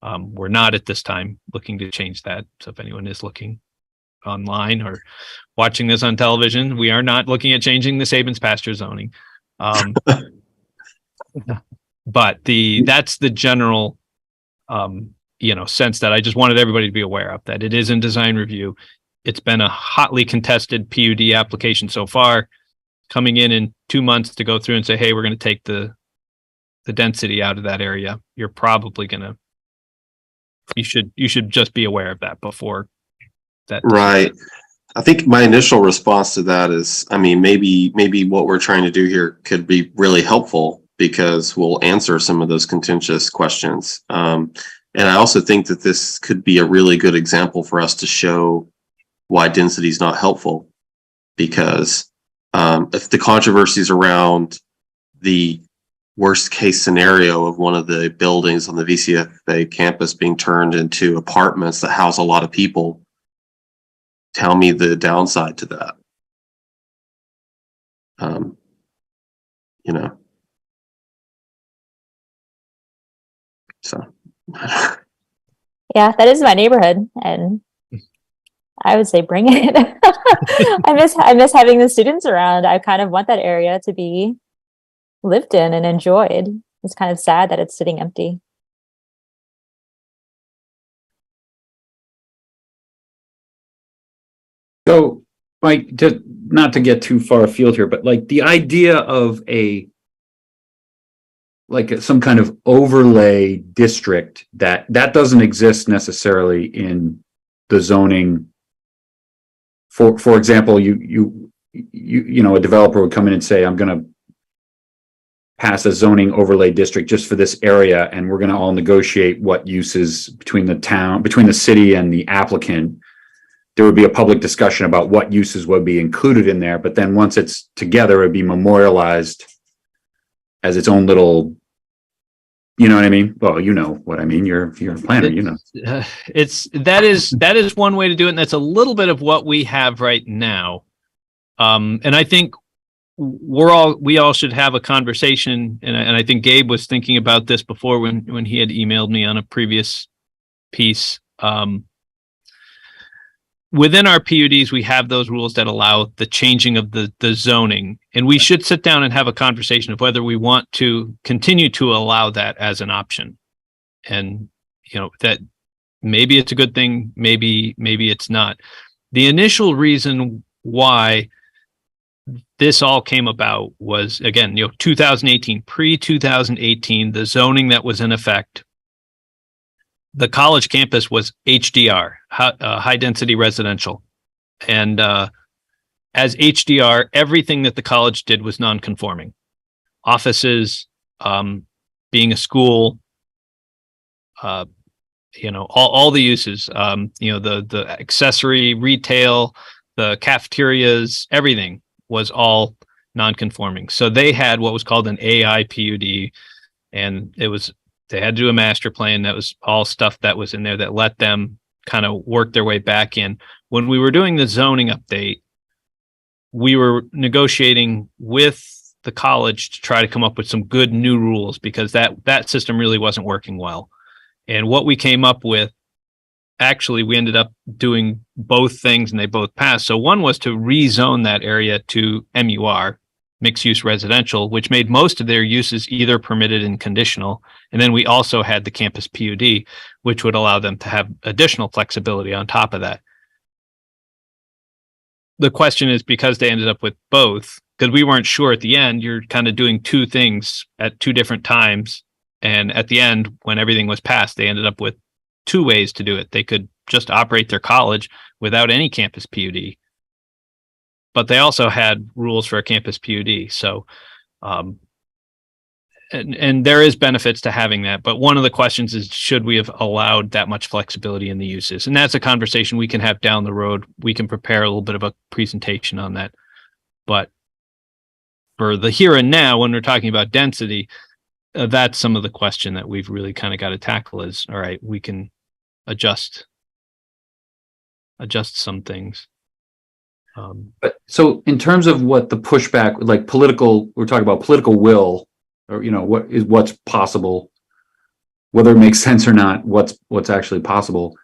We're not at this time looking to change that. So if anyone is looking online or watching this on television, we are not looking at changing the Saban's pasture zoning. But that's the general sense that I just wanted everybody to be aware of, that it is in design review. It's been a hotly contested PUD application so far. Coming in 2 months to go through and say, hey, we're going to take the density out of that area. You're probably going to, you should just be aware of that before that. Right. I think my initial response to that is, I mean, maybe what we're trying to do here could be really helpful because we'll answer some of those contentious questions. And I also think that this could be a really good example for us to show why density is not helpful. Because if the controversies around the worst case scenario of one of the buildings on the VCFA campus being turned into apartments that house a lot of people, tell me the downside to that. So. Yeah, that is my neighborhood, and I would say bring it. I miss having the students around. I kind of want that area to be lived in and enjoyed. It's kind of sad that it's sitting empty. So, Mike, just not to get too far afield here, but like the idea of some kind of overlay district that doesn't exist necessarily in the zoning. For example, a developer would come in and say, I'm going to pass a zoning overlay district just for this area, and we're going to all negotiate what uses between the city and the applicant. There would be a public discussion about what uses would be included in there, but then once it's together, it'd be memorialized as its own little, you know what I mean? Well, you know what I mean. You're a planner, you know. That is one way to do it, and that's a little bit of what we have right now. And I think we all should have a conversation, and I think Gabe was thinking about this before when he had emailed me on a previous piece. Within our PUDs, we have those rules that allow the changing of the zoning, and we should sit down and have a conversation of whether we want to continue to allow that as an option. And that maybe it's a good thing, maybe it's not. The initial reason why this all came about was, again, 2018, pre-2018, the zoning that was in effect. The college campus was HDR, high density residential. And as HDR, everything that the college did was non-conforming. Offices, being a school, all the uses, the accessory retail, the cafeterias, everything was all non-conforming. So they had what was called an AI PUD, and they had to do a master plan. That was all stuff that was in there that let them kind of work their way back in. When we were doing the zoning update, we were negotiating with the college to try to come up with some good new rules, because that system really wasn't working well. And what we came up with, actually, we ended up doing both things, and they both passed. So one was to rezone that area to MUR, mixed use residential, which made most of their uses either permitted and conditional. And then we also had the campus PUD, which would allow them to have additional flexibility on top of that. The question is, because they ended up with both, because we weren't sure at the end, you're kind of doing two things at two different times. And at the end, when everything was passed, they ended up with two ways to do it. They could just operate their college without any campus PUD, but they also had rules for a campus PUD. So and there is benefits to having that, but one of the questions is, should we have allowed that much flexibility in the uses? And that's a conversation we can have down the road. We can prepare a little bit of a presentation on that. But for the here and now, when we're talking about density, that's some of the question that we've really kind of got to tackle is, all right, we can adjust some things. But so in terms of what the pushback, like political, we're talking about political will, or, you know, what's possible, whether it makes sense or not, what's actually possible.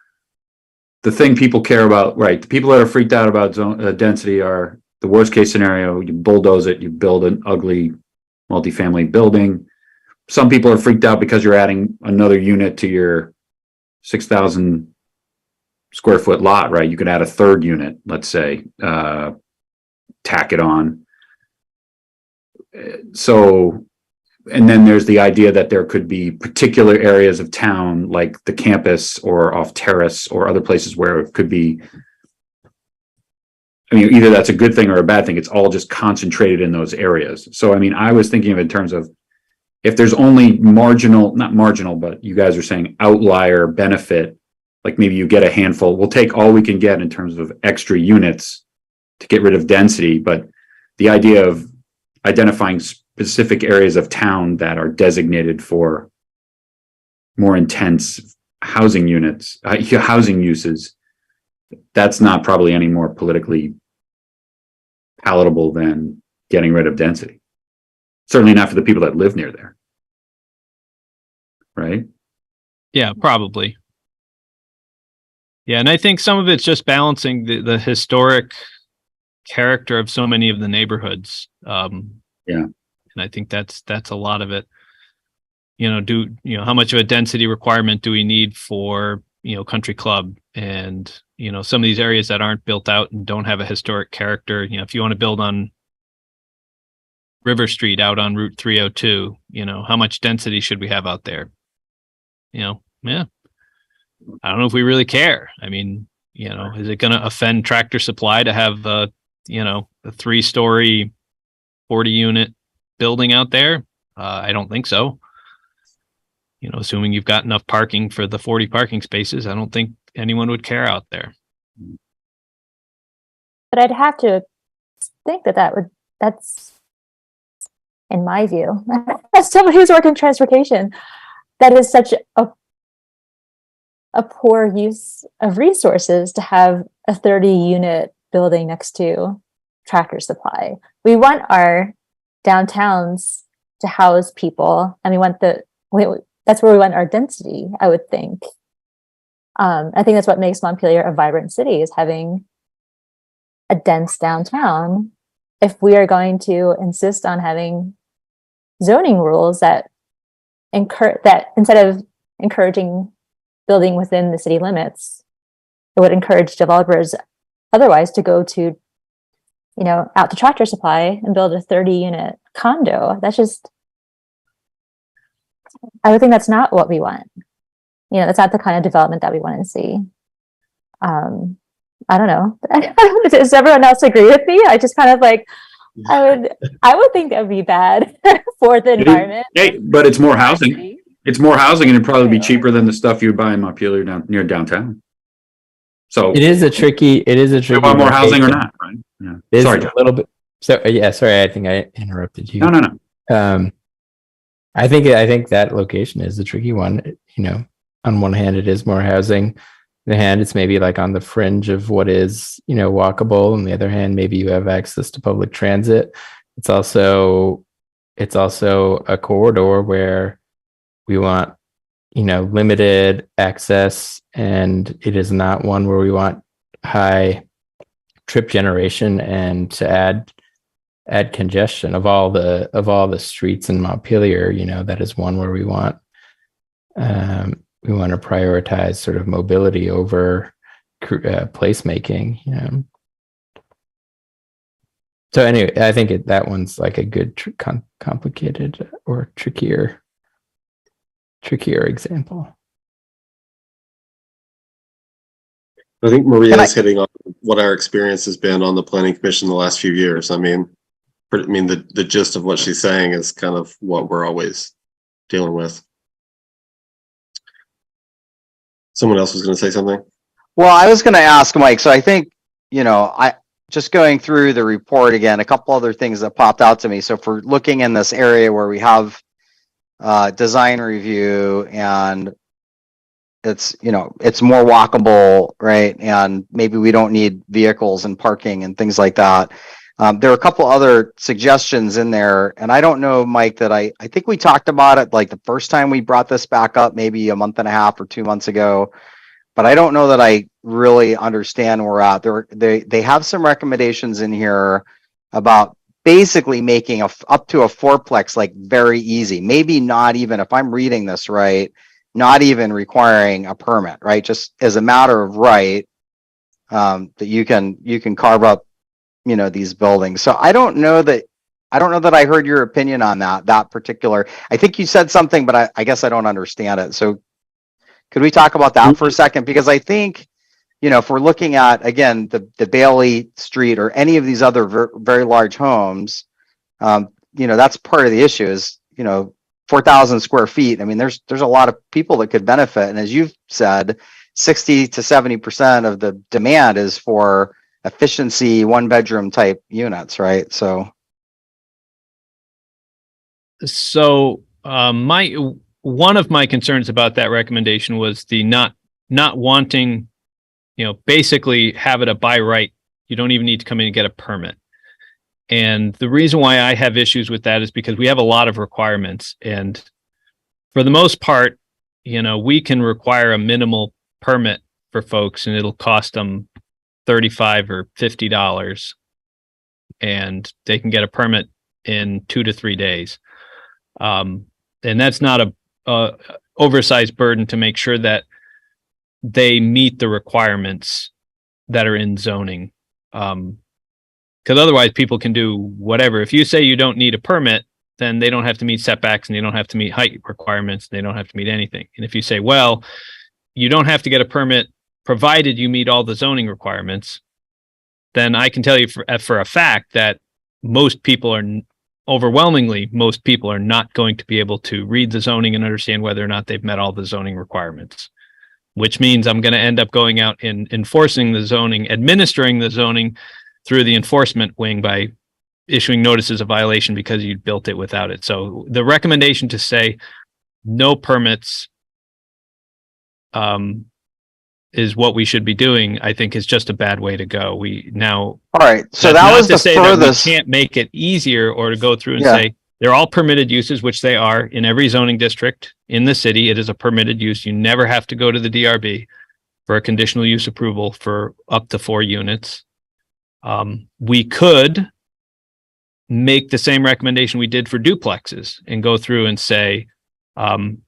The thing people care about, right? The people that are freaked out about density are the worst case scenario. You bulldoze it, you build an ugly multifamily building. Some people are freaked out because you're adding another unit to your 6,000 square foot lot, right? You could add a third unit, let's say, tack it on. So, and then there's the idea that there could be particular areas of town, like the campus or off terrace or other places where it could be, I mean, either that's a good thing or a bad thing. It's all just concentrated in those areas. So, I mean, I was thinking of it in terms of, if there's only marginal, not marginal, but you guys are saying outlier benefit, like maybe you get a handful, we'll take all we can get in terms of extra units to get rid of density. But the idea of identifying specific areas of town that are designated for more intense housing units, housing uses, that's not probably any more politically palatable than getting rid of density. Certainly not for the people that live near there. Right? Yeah, probably. Yeah, and I think some of it's just balancing the historic character of so many of the neighborhoods. Yeah. And I think that's a lot of it. You know, how much of a density requirement do we need for, country club and, some of these areas that aren't built out and don't have a historic character. If you want to build on River Street out on Route 302, how much density should we have out there? Yeah. I don't know if we really care. I mean, is it going to offend Tractor Supply to have a 3-story, 40-unit building out there? I don't think so. Assuming you've got enough parking for the 40 parking spaces, I don't think anyone would care out there. But I'd have to think that's, in my view, as somebody who's worked in transportation, that is such a poor use of resources to have a 30-unit building next to Tractor Supply. We want our downtowns to house people, and we want that's where we want our density, I would think. I think that's what makes Montpelier a vibrant city, is having a dense downtown. If we are going to insist on having zoning rules that instead of encouraging building within the city limits, it would encourage developers otherwise to go to, out to Tractor Supply and build a 30-unit condo. That's just, I would think that's not what we want. That's not the kind of development that we want to see. I don't know. Does everyone else agree with me? I just kind of like, I would think that would be bad for the environment. Hey, but it's more housing. It's more housing, and it'd probably be cheaper than the stuff you would buy in Montpelier near downtown. So it is a tricky. You want more housing or not, right? Yeah. Sorry, a little bit. So yeah, sorry. I think I interrupted you. No. I think that location is a tricky one. On one hand, it is more housing. On the other hand, it's maybe like on the fringe of what is, walkable. On the other hand, maybe you have access to public transit. It's also a corridor where we want, limited access, and it is not one where we want high trip generation and to add congestion. Of all the streets in Montpelier, that is one where we want to prioritize sort of mobility over placemaking. So anyway, I think that one's like a good complicated or trickier example. I think Maria is hitting on what our experience has been on the Planning Commission the last few years. I mean, the gist of what she's saying is kind of what we're always dealing with. Someone else was going to say something. Well, I was going to ask Mike. So I think, I just going through the report again, a couple other things that popped out to me. So if we're looking in this area where we have design review and it's more walkable, right? And maybe we don't need vehicles and parking and things like that. There are a couple other suggestions in there, and I don't know, Mike, that I think we talked about it like the first time we brought this back up, maybe a month and a half or 2 months ago, but I don't know that I really understand where we're at. They have some recommendations in here about basically making up to a fourplex like very easy. Maybe not even, if I'm reading this right, not even requiring a permit, right? Just as a matter of right, that you can carve up, these buildings. So I don't know that I heard your opinion on that particular. I think you said something, but I guess I don't understand it. So could we talk about that for a second? Because I think, if we're looking at, again, the Bailey Street or any of these other very large homes, that's part of the issue is, 4,000 square feet. I mean, there's a lot of people that could benefit. And as you've said, 60 to 70% of the demand is for efficiency, 1-bedroom type units, right? So one of my concerns about that recommendation was the not wanting, basically have it a by right. You don't even need to come in and get a permit. And the reason why I have issues with that is because we have a lot of requirements, and for the most part, we can require a minimal permit for folks and it'll cost them $35 or $50, and they can get a permit in 2 to 3 days. And that's not a oversized burden to make sure that they meet the requirements that are in zoning. Because otherwise people can do whatever. If you say you don't need a permit, then they don't have to meet setbacks and they don't have to meet height requirements. They don't have to meet anything. And if you say, well, you don't have to get a permit provided you meet all the zoning requirements, then I can tell you for a fact that overwhelmingly, most people are not going to be able to read the zoning and understand whether or not they've met all the zoning requirements, which means I'm going to end up going out and enforcing the zoning, administering the zoning through the enforcement wing by issuing notices of violation because you built it without it. So the recommendation to say no permits is what we should be doing, I think, is just a bad way to go. All right. So that was the furthest. We can't make it easier or to go through and say they're all permitted uses, which they are in every zoning district in the city. It is a permitted use. You never have to go to the DRB for a conditional use approval for up to 4 units. We could make the same recommendation we did for duplexes and go through and say,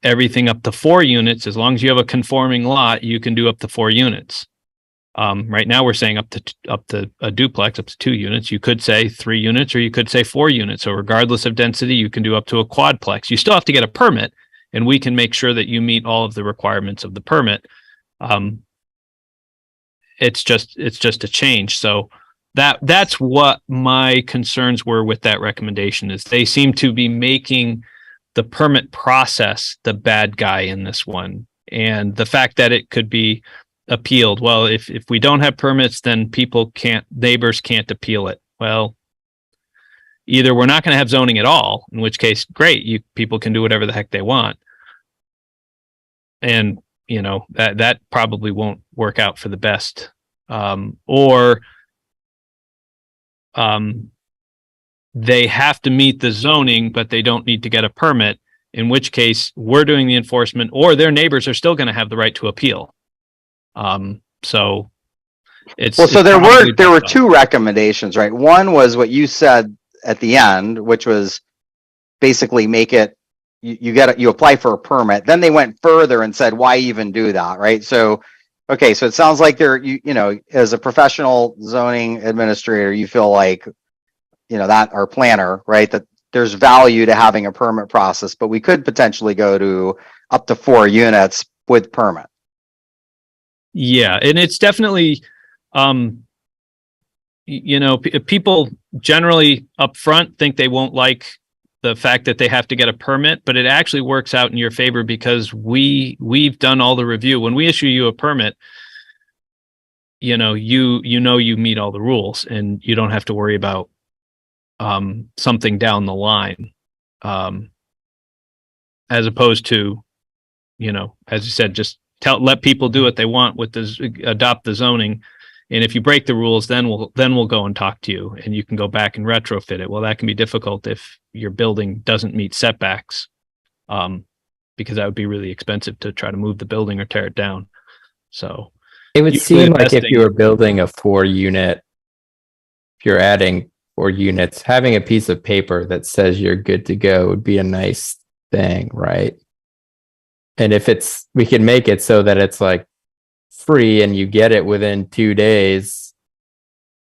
everything up to 4 units, as long as you have a conforming lot, you can do up to 4 units. Right now we're saying up to a duplex, up to 2 units. You could say 3 units or you could say 4 units. So regardless of density, you can do up to a quadplex. You still have to get a permit, and we can make sure that you meet all of the requirements of the permit. It's just a change. So that's what my concerns were with that recommendation, is they seem to be making the permit process the bad guy in this one. And the fact that it could be appealed. Well, if we don't have permits, then neighbors can't appeal it. Well, either we're not going to have zoning at all, in which case, great, people can do whatever the heck they want. And, that probably won't work out for the best. Or they have to meet the zoning, but they don't need to get a permit, in which case we're doing the enforcement, or their neighbors are still going to have the right to appeal. So there were 2 recommendations, right? One was what you said at the end, which was basically make it, you apply for a permit. Then they went further and said, why even do that, right? So, okay, so it sounds like as a professional zoning administrator, you feel like, that our planner, right, that there's value to having a permit process, but we could potentially go to up to 4 units with permit. Yeah, and it's definitely, people generally up front think they won't like the fact that they have to get a permit, but it actually works out in your favor because we've done all the review. When we issue you a permit, you know you meet all the rules and you don't have to worry about something down the line, as opposed to, you know, as you said, just let people do what they want with this, adopt the zoning, and if you break the rules, then we'll go and talk to you and you can go back and retrofit it. Well, that can be difficult if your building doesn't meet setbacks, because that would be really expensive to try to move the building or tear it down. So It would usually seem the like best if thing- you were building a 4-unit, if you're adding 4 units, having a piece of paper that says you're good to go would be a nice thing, right? And if we can make it so that it's like free and you get it within 2 days.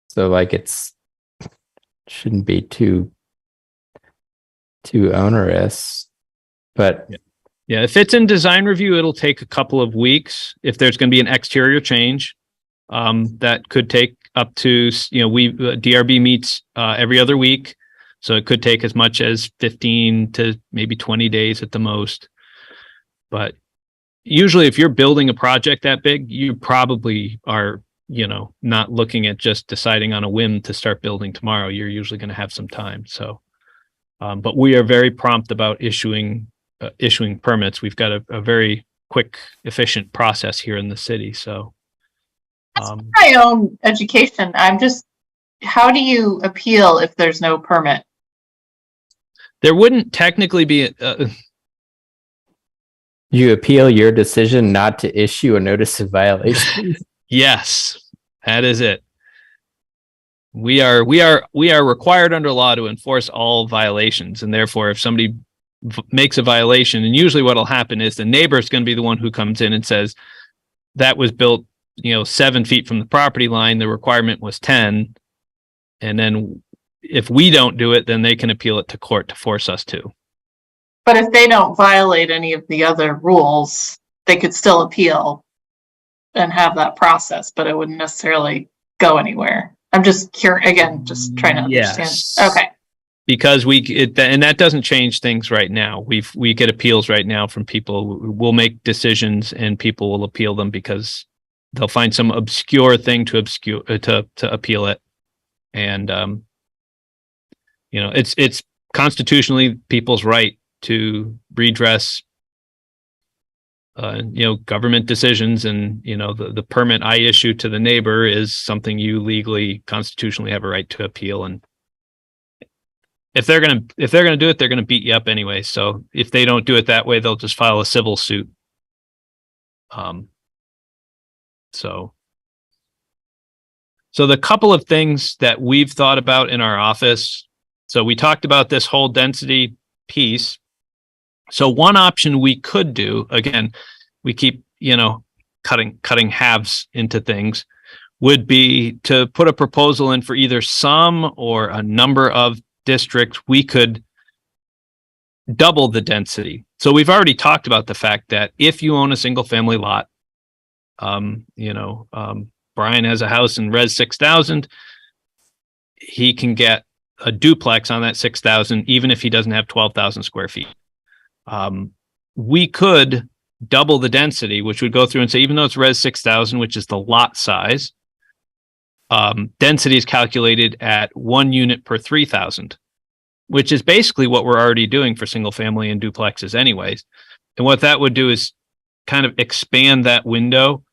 So like shouldn't be too onerous, but yeah, if it's in design review, it'll take a couple of weeks. If there's going to be an exterior change, that could take up to, you know, DRB meets every other week, so it could take as much as 15 to maybe 20 days at the most. But usually if you're building a project that big, you probably are, you know, not looking at just deciding on a whim to start building tomorrow. You're usually going to have some time. So, but we are very prompt about issuing permits. We've got a very quick, efficient process here in the city. So, My own education, how do you appeal if there's no permit? there wouldn't technically be you appeal your decision not to issue a notice of violation. yes, that is it. We are required under law to enforce all violations, and therefore if somebody makes a violation, and usually what'll happen is the neighbor is going to be the one who comes in and says that was built, you know, 7 feet from the property line, the requirement was 10, and then if we don't do it, then they can appeal it to court to force us to. But if they don't violate any of the other rules, they could still appeal and have that process, but it wouldn't necessarily go anywhere. I'm just curious, again, just trying to understand. Yes. Okay. Because and that doesn't change things right now. We get appeals right now from people. We'll make decisions and people will appeal them because they'll find some obscure thing to appeal it. And, you know, it's constitutionally people's right to redress, you know, government decisions, and, you know, the permit I issue to the neighbor is something you legally, constitutionally have a right to appeal. And if they're gonna do it, they're gonna beat you up anyway. So if they don't do it that way, they'll just file a civil suit. So the couple of things that we've thought about in our office. So we talked about this whole density piece. So one option we could do, again, we keep, you know, cutting halves into things, would be to put a proposal in for either some or a number of districts. We could double the density. So we've already talked about the fact that if you own a single family lot, you know, Brian has a house in Res 6000, he can get a duplex on that 6,000, even if he doesn't have 12,000 square feet. We could double the density, which would go through and say, even though it's Res 6000, which is the lot size, density is calculated at 1 unit per 3,000, which is basically what we're already doing for single family and duplexes anyways. And what that would do is kind of expand that window.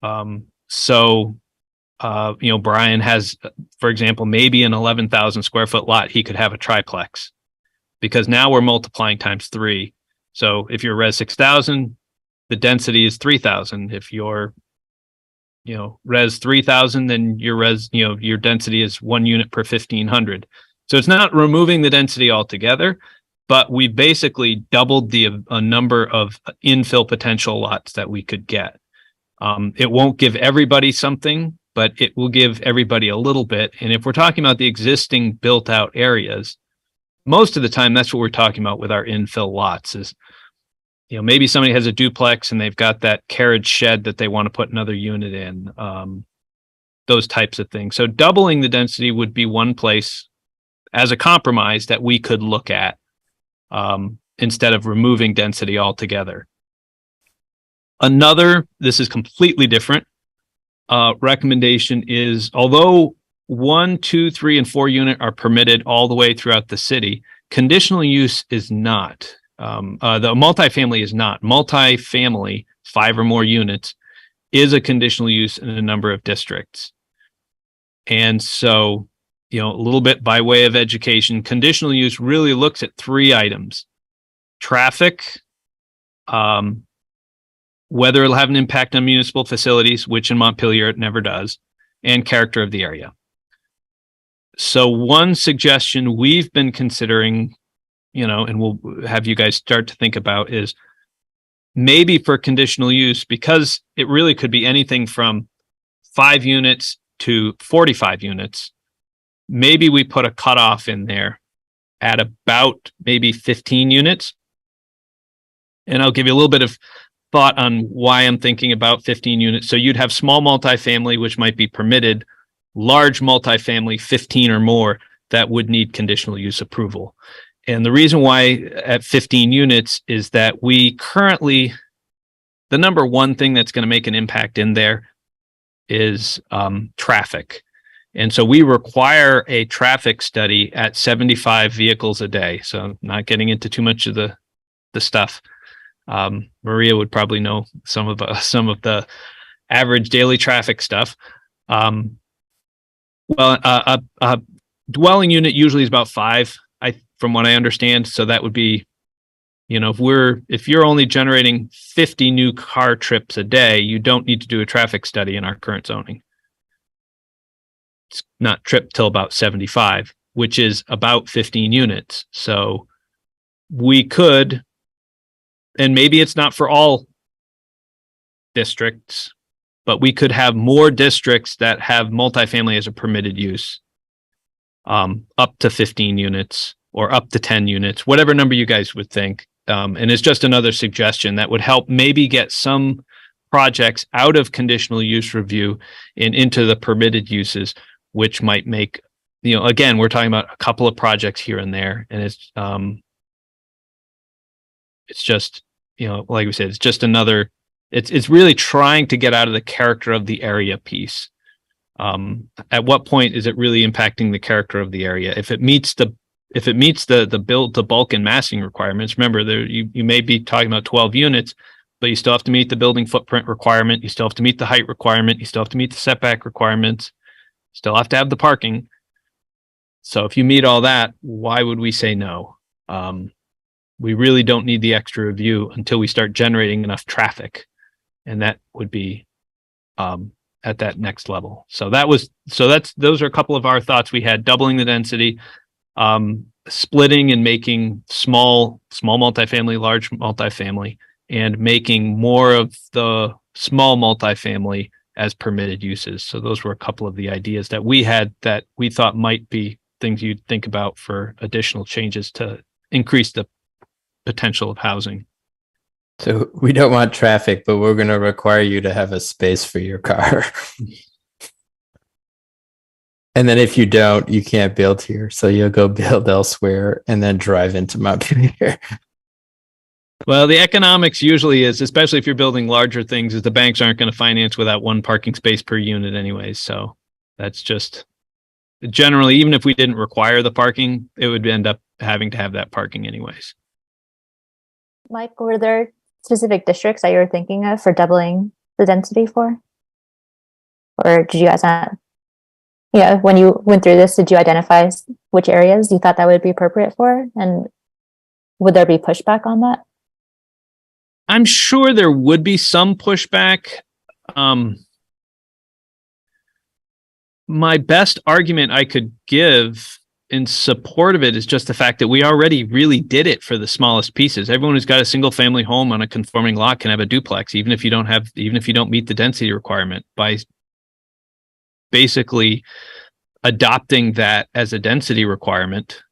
You know, Brian has, for example, maybe an 11,000 square foot lot, he could have a triplex, because now we're multiplying times 3. So if you're Res 6000, the density is 3,000. If you're, you know, Res 3,000, then your density is 1 unit per 1,500. So it's not removing the density altogether, but we basically doubled the number of infill potential lots that we could get. It won't give everybody something, but it will give everybody a little bit. And if we're talking about the existing built out areas, most of the time, that's what we're talking about with our infill lots is, you know, maybe somebody has a duplex and they've got that carriage shed that they want to put another unit in, those types of things. So doubling the density would be one place as a compromise that we could look at. instead of removing density altogether. Another, this is completely different, recommendation is, although 1, 2, 3, and 4 unit are permitted all the way throughout the city, conditional use is not. The multifamily is not. Multifamily, 5 or more units, is a conditional use in a number of districts. And so, a little bit by way of education, conditional use really looks at 3 items: traffic, whether it'll have an impact on municipal facilities, which in Montpelier it never does, and character of the area. So one suggestion we've been considering, and we'll have you guys start to think about, is maybe for conditional use, because it really could be anything from 5 units to 45 units, maybe we put a cutoff in there at about maybe 15 units. And I'll give you a little bit of thought on why I'm thinking about 15 units. So you'd have small multifamily, which might be permitted, large multifamily, 15 or more, that would need conditional use approval. And the reason why at 15 units is that we currently, the number one thing that's going to make an impact in there is traffic. And so we require a traffic study at 75 vehicles a day. So not getting into too much of the stuff. Maria would probably know some of the average daily traffic stuff. A dwelling unit usually is about 5, from what I understand. So that would be, if you're only generating 50 new car trips a day, you don't need to do a traffic study in our current zoning. It's not trip till about 75, which is about 15 units. So we could, and maybe it's not for all districts, but we could have more districts that have multifamily as a permitted use, up to 15 units or up to 10 units, whatever number you guys would think. And it's just another suggestion that would help maybe get some projects out of conditional use review and into the permitted uses, which might make, again, we're talking about a couple of projects here and there, and it's just, like we said, it's just another, it's really trying to get out of the character of the area piece. At what point is it really impacting the character of the area? If it meets the build to bulk and massing requirements, remember, you may be talking about 12 units, but you still have to meet the building footprint requirement. You still have to meet the height requirement. You still have to meet the setback requirements. Still have to have the parking. So if you meet all that, why would we say no? We really don't need the extra review until we start generating enough traffic. And that would be at that next level. Those are a couple of our thoughts. We had doubling the density, splitting and making small multifamily, large multifamily, and making more of the small multifamily as permitted uses. So those were a couple of the ideas that we had that we thought might be things you'd think about for additional changes to increase the potential of housing. So we don't want traffic, but we're going to require you to have a space for your car. And then if you don't, you can't build here. So you'll go build elsewhere and then drive into Montpelier. Well, the economics usually is, especially if you're building larger things, is the banks aren't going to finance without 1 parking space per unit anyways. So that's just generally, even if we didn't require the parking, it would end up having to have that parking anyways. Mike, were there specific districts that you were thinking of for doubling the density for? Or did you guys not? Yeah, when you went through this, did you identify which areas you thought that would be appropriate for? And would there be pushback on that? I'm sure there would be some pushback. My best argument I could give in support of it is just the fact that we already really did it for the smallest pieces. Everyone who's got a single family home on a conforming lot can have a duplex, even if you don't meet the density requirement. By basically adopting that as a density requirement,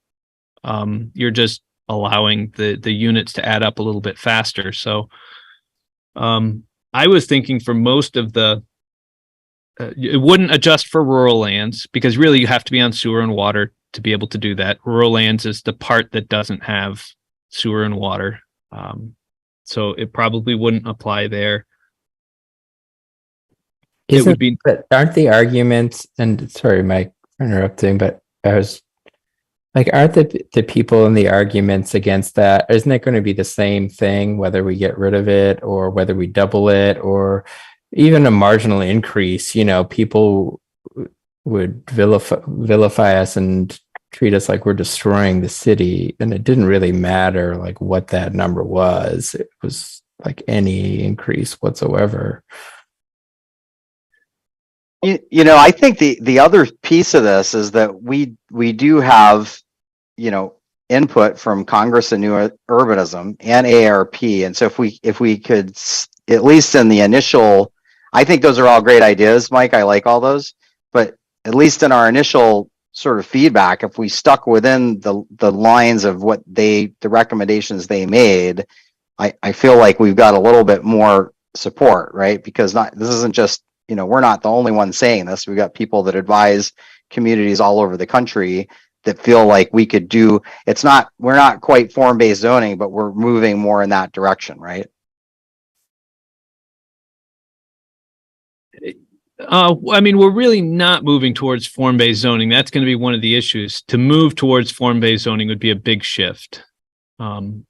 you're just allowing the units to add up a little bit faster. So I was thinking for most of it wouldn't adjust for rural lands, because really you have to be on sewer and water to be able to do that. Rural lands is the part that doesn't have sewer and water. So it probably wouldn't apply there. It would be, But aren't the arguments, and sorry, Mike, for interrupting, but I was like, aren't the people in the arguments against that, isn't it going to be the same thing, whether we get rid of it or whether we double it or even a marginal increase? You know, people would vilify us and treat us like we're destroying the city. And it didn't really matter like what that number was. It was like any increase whatsoever. You know, I think the other piece of this is that we do have, you know, input from Congress and New Urbanism and ARP. And so if we could, at least in the initial, I think those are all great ideas, Mike. I like all those, but at least in our initial sort of feedback, if we stuck within the lines of what the recommendations they made, I feel like we've got a little bit more support, right? Because this isn't just, you know, we're not the only ones saying this. We've got people that advise communities all over the country that feel like we could do, we're not quite form-based zoning, but we're moving more in that direction, right? I mean, we're really not moving towards form-based zoning. That's going to be one of the issues. To move towards form-based zoning would be a big shift. And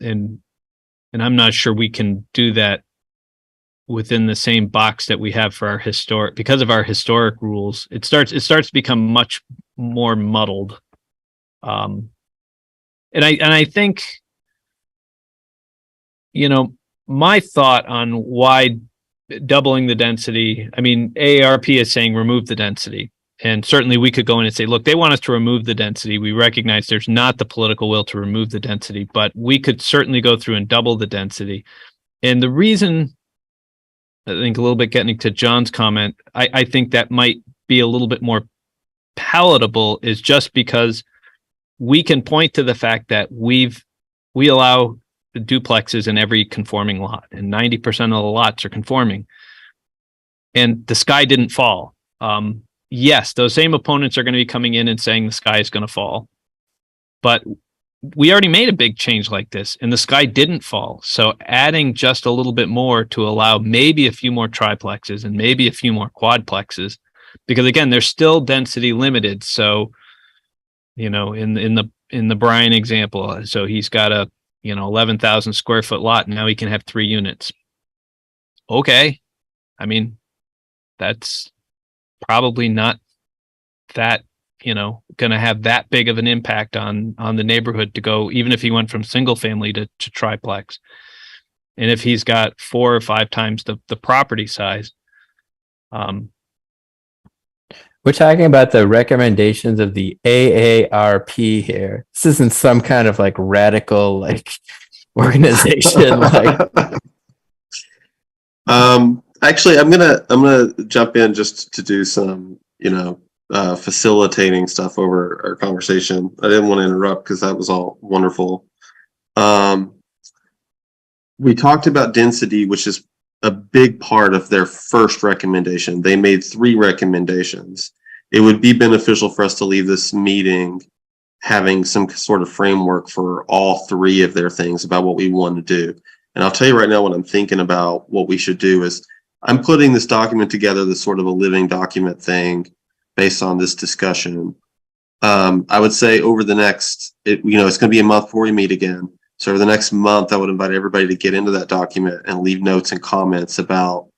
I'm not sure we can do that within the same box that we have for our historic, because of our historic rules. It starts to become much more muddled. And I think, you know, my thought on why doubling the density, I mean, AARP is saying remove the density. And certainly we could go in and say, look, they want us to remove the density. We recognize there's not the political will to remove the density, but we could certainly go through and double the density. And the reason, I think a little bit getting to John's comment, I think that might be a little bit more palatable is just because we can point to the fact that we allow duplexes in every conforming lot, and 90% of the lots are conforming, and the sky didn't fall. Yes, those same opponents are going to be coming in and saying the sky is going to fall, but we already made a big change like this and the sky didn't fall. So adding just a little bit more to allow maybe a few more triplexes and maybe a few more quadplexes, because again, they're still density limited. So, you know, in the Brian example, so he's got a, 11,000 square foot lot. Now he can have 3 units. Okay. I mean, that's probably not that, going to have that big of an impact on the neighborhood to go, even if he went from single family to triplex. And if he's got 4 or 5 times the property size. We're talking about the recommendations of the AARP here. This isn't some kind of like radical organization. Actually, I'm gonna jump in just to do some facilitating stuff over our conversation. I didn't want to interrupt because that was all wonderful. We talked about density, which is a big part of their first recommendation. They made 3 recommendations. It would be beneficial for us to leave this meeting having some sort of framework for all 3 of their things about what we want to do. And I'll tell you right now what I'm thinking about what we should do is I'm putting this document together, this sort of a living document thing based on this discussion. I would say over the next, it's going to be a month before we meet again. So over the next month, I would invite everybody to get into that document and leave notes and comments about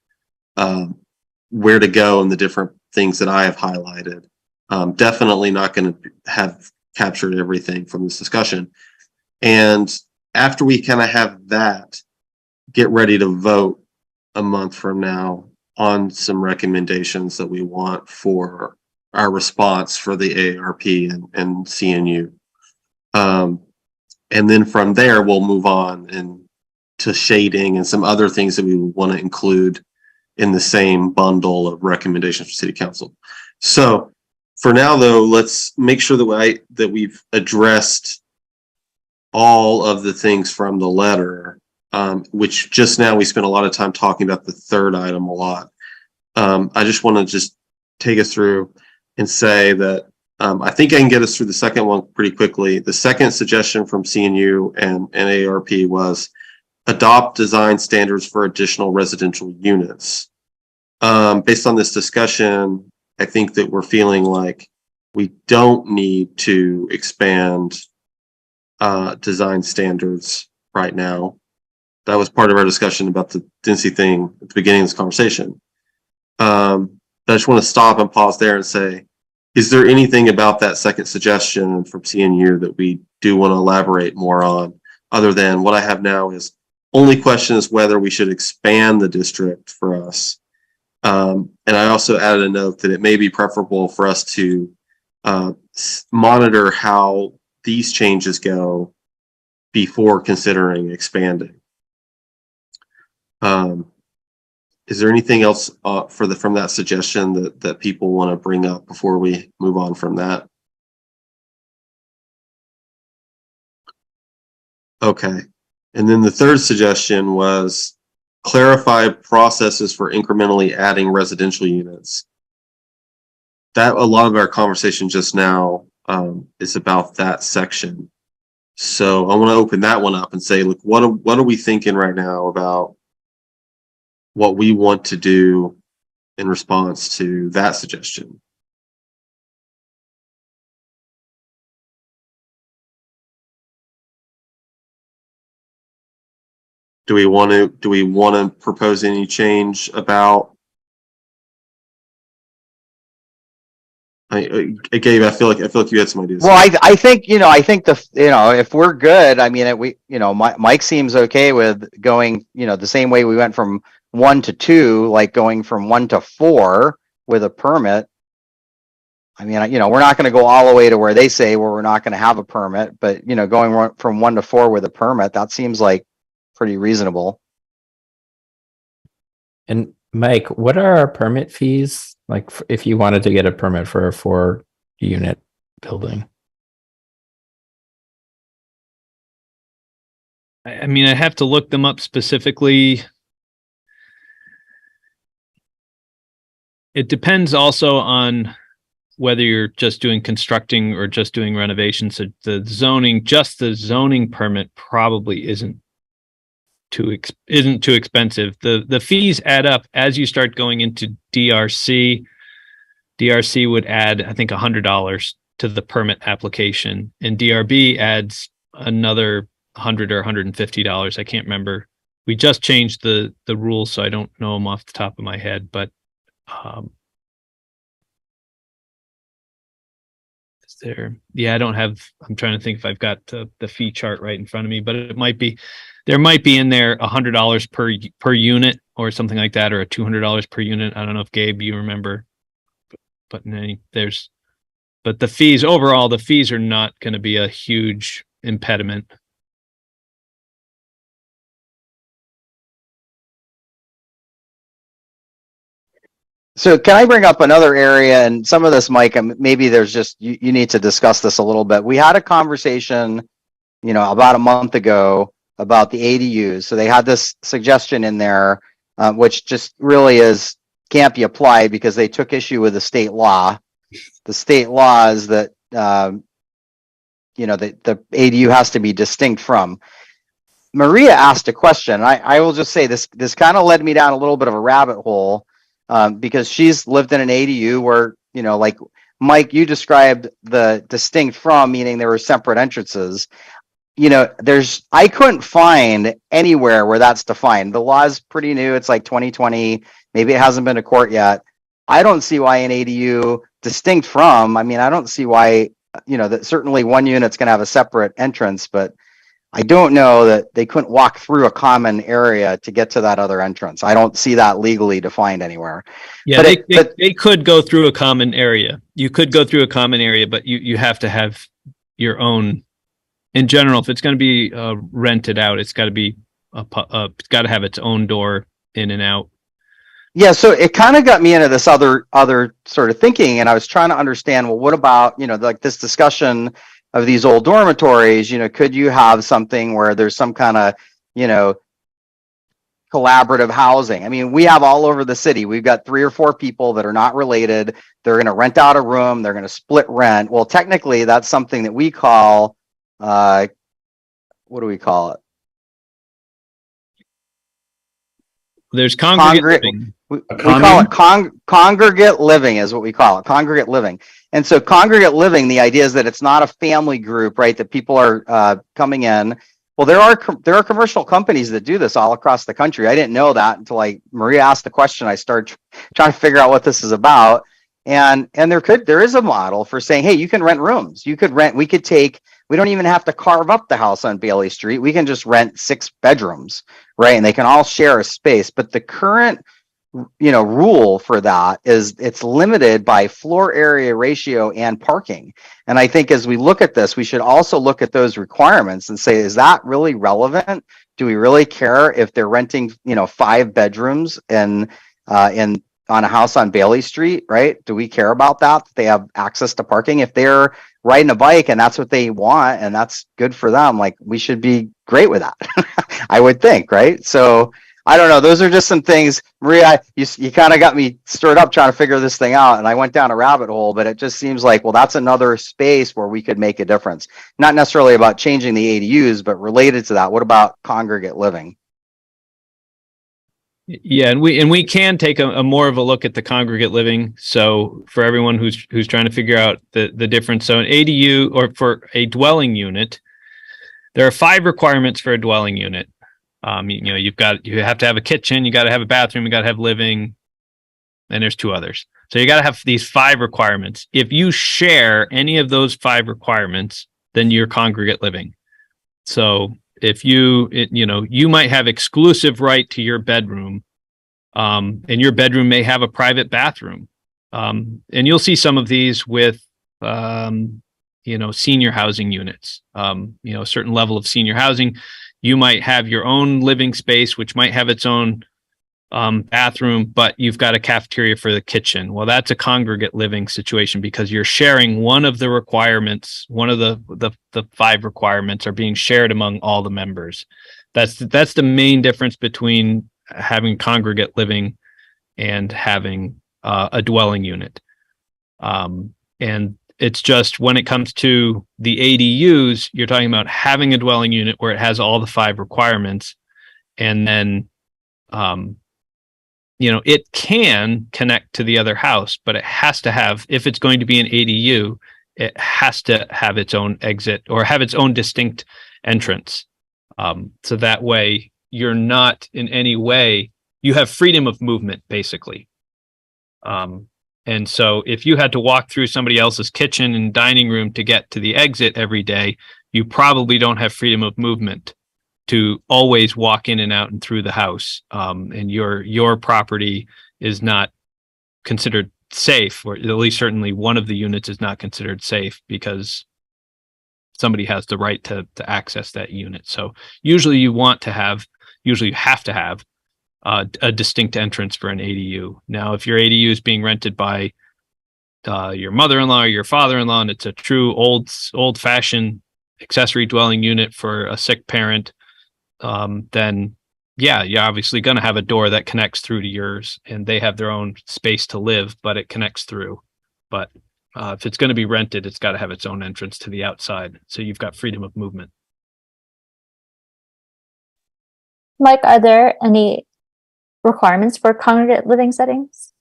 where to go and the different things that I have highlighted. Definitely not going to have captured everything from this discussion. And after we kind of have that, get ready to vote a month from now on some recommendations that we want for our response for the AARP and CNU. And then from there, we'll move on to shading and some other things that we want to include in the same bundle of recommendations for City Council. So for now, though, let's make sure that we've addressed all of the things from the letter, which just now we spent a lot of time talking about the 3rd item a lot. I just want to just take us through and say that I think I can get us through the second one pretty quickly. The second suggestion from CNU and AARP was adopt design standards for additional residential units. Based on this discussion, I think that we're feeling like we don't need to expand design standards right now. That was part of our discussion about the density thing at the beginning of this conversation. I just want to stop and pause there and say, is there anything about that second suggestion from CNU that we do want to elaborate more on, other than what I have now is only question is whether we should expand the district for us. And I also added a note that it may be preferable for us to monitor how these changes go before considering expanding. Is there anything else from that suggestion that people want to bring up before we move on from that? Okay. And then the third suggestion was clarify processes for incrementally adding residential units. That a lot of our conversation just now is about that section. So I want to open that one up and say, look, what are we thinking right now about what we want to do in response to that suggestion? Do we want to propose any change about? Gabe, I feel like you had some ideas. Well, I think if we're good, I mean, Mike seems okay with going, the same way we went from 1 to 2, like going from 1 to 4 with a permit. I mean, we're not going to go all the way to where they say where we're not going to have a permit, but going from 1 to 4 with a permit, that seems like pretty reasonable. And Mike, what are our permit fees? Like if you wanted to get a permit for a 4-unit building? I mean, I have to look them up specifically. It depends also on whether you're just doing constructing or just doing renovations. So the zoning permit probably isn't too expensive. The fees add up as you start going into DRC. DRC would add, I think, $100 to the permit application, and DRB adds another $100 or $150. I can't remember. We just changed the rules, so I don't know them off the top of my head, but is there? Yeah, I don't have. I'm trying to think if I've got the fee chart right in front of me, but there might be in there $100 per unit or something like that, or a $200 per unit. I don't know if Gabe, you remember, but but the fees overall, the fees are not going to be a huge impediment. So can I bring up another area, and some of this, Mike, maybe there's just, you need to discuss this a little bit. We had a conversation, about a month ago about the ADUs. So they had this suggestion in there, which just really can't be applied because they took issue with the state law. The state law is that, the ADU has to be distinct from. Maria asked a question. I will just say this kind of led me down a little bit of a rabbit hole. Because she's lived in an ADU where, like Mike, you described the distinct from, meaning there were separate entrances. I couldn't find anywhere where that's defined. The law is pretty new. It's like 2020. Maybe it hasn't been to court yet. I don't see why an ADU distinct from, I don't see why, that certainly one unit's going to have a separate entrance, but I don't know that they couldn't walk through a common area to get to that other entrance. I don't see that legally defined anywhere. Yeah, they could go through a common area. You could go through a common area, but you have to have your own. In general, if it's going to be rented out, it's got to be it's got to have its own door in and out. Yeah, so it kind of got me into this other sort of thinking, and I was trying to understand. Well, what about like this discussion of these old dormitories? Could you have something where there's some kind of collaborative housing. I mean, we have all over the city. We've got 3 or 4 people that are not related. They're going to rent out a room. They're going to split rent. Well, technically, that's something that we call, what do we call it? There's congregate living. We call it congregate living is what we call it, congregate living. And so congregate living, the idea is that it's not a family group, right? That people are coming in. Well, there are commercial companies that do this all across the country. I didn't know that until Maria asked the question. I started trying to figure out what this is about. And there is a model for saying, hey, you can rent rooms. We don't even have to carve up the house on Bailey Street. We can just rent 6 bedrooms, right? And they can all share a space. But the current, rule for that is it's limited by floor area ratio and parking. And I think as we look at this, we should also look at those requirements and say, is that really relevant? Do we really care if they're renting, 5 bedrooms and on a house on Bailey Street, right? Do we care about that they have access to parking? If they're riding a bike and that's what they want and that's good for them, we should be great with that. I would think, right? So I don't know. Those are just some things, Maria, you kind of got me stirred up trying to figure this thing out, and I went down a rabbit hole, but it just seems like, well, that's another space where we could make a difference. Not necessarily about changing the ADUs, but related to that, what about congregate living? Yeah, and we can take a more of a look at the congregate living. So for everyone who's trying to figure out the difference, so an ADU or for a dwelling unit, there are 5 requirements for a dwelling unit. You have to have a kitchen, you got to have a bathroom, you got to have living, and there's 2 others. So you got to have these 5 requirements. If you share any of those 5 requirements, then you're congregate living. So if you might have exclusive right to your bedroom, and your bedroom may have a private bathroom. And you'll see some of these with, senior housing units, a certain level of senior housing. You might have your own living space, which might have its own bathroom, but you've got a cafeteria for the kitchen. Well, that's a congregate living situation because you're sharing one of the requirements. One of the 5 requirements are being shared among all the members. That's the main difference between having congregate living and having a dwelling unit. And it's just when it comes to the ADUs, you're talking about having a dwelling unit where it has all the 5 requirements, and then it can connect to the other house, but it has to have, if it's going to be an ADU, it has to have its own exit or have its own distinct entrance. So that way you're not in any way, you have freedom of movement, basically. And so if you had to walk through somebody else's kitchen and dining room to get to the exit every day, you probably don't have freedom of movement to always walk in and out and through the house. And your property is not considered safe, or at least certainly one of the units is not considered safe because somebody has the right to access that unit. So usually you have to have a distinct entrance for an ADU. Now, if your ADU is being rented by your mother-in-law or your father-in-law, and it's a true old-fashioned accessory dwelling unit for a sick parent, then yeah, you're obviously going to have a door that connects through to yours, and they have their own space to live, but it connects through. But if it's going to be rented, it's got to have its own entrance to the outside, so you've got freedom of movement. Mike, are there any requirements for congregate living settings?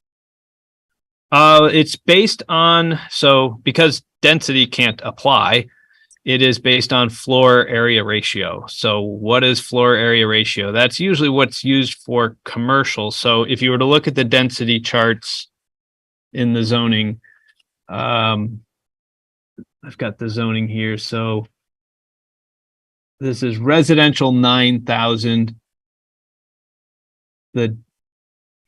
It's based on, because density can't apply, it is based on floor area ratio. So what is floor area ratio? That's usually what's used for commercial. So if you were to look at the density charts in the zoning, I've got the zoning here. So this is residential 9,000. The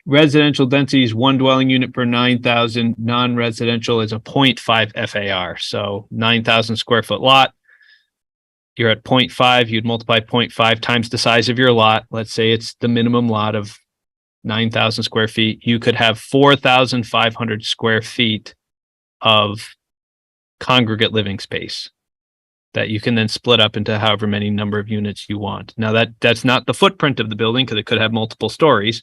residential density is 1 dwelling unit per 9,000. Non-residential is a 0.5 FAR. So 9,000 square foot lot. You're at 0.5. You'd multiply 0.5 times the size of your lot. Let's say it's the minimum lot of 9,000 square feet. You could have 4,500 square feet of congregate living space. that you can then split up into however many number of units you want. Now that's not the footprint of the building because it could have multiple stories.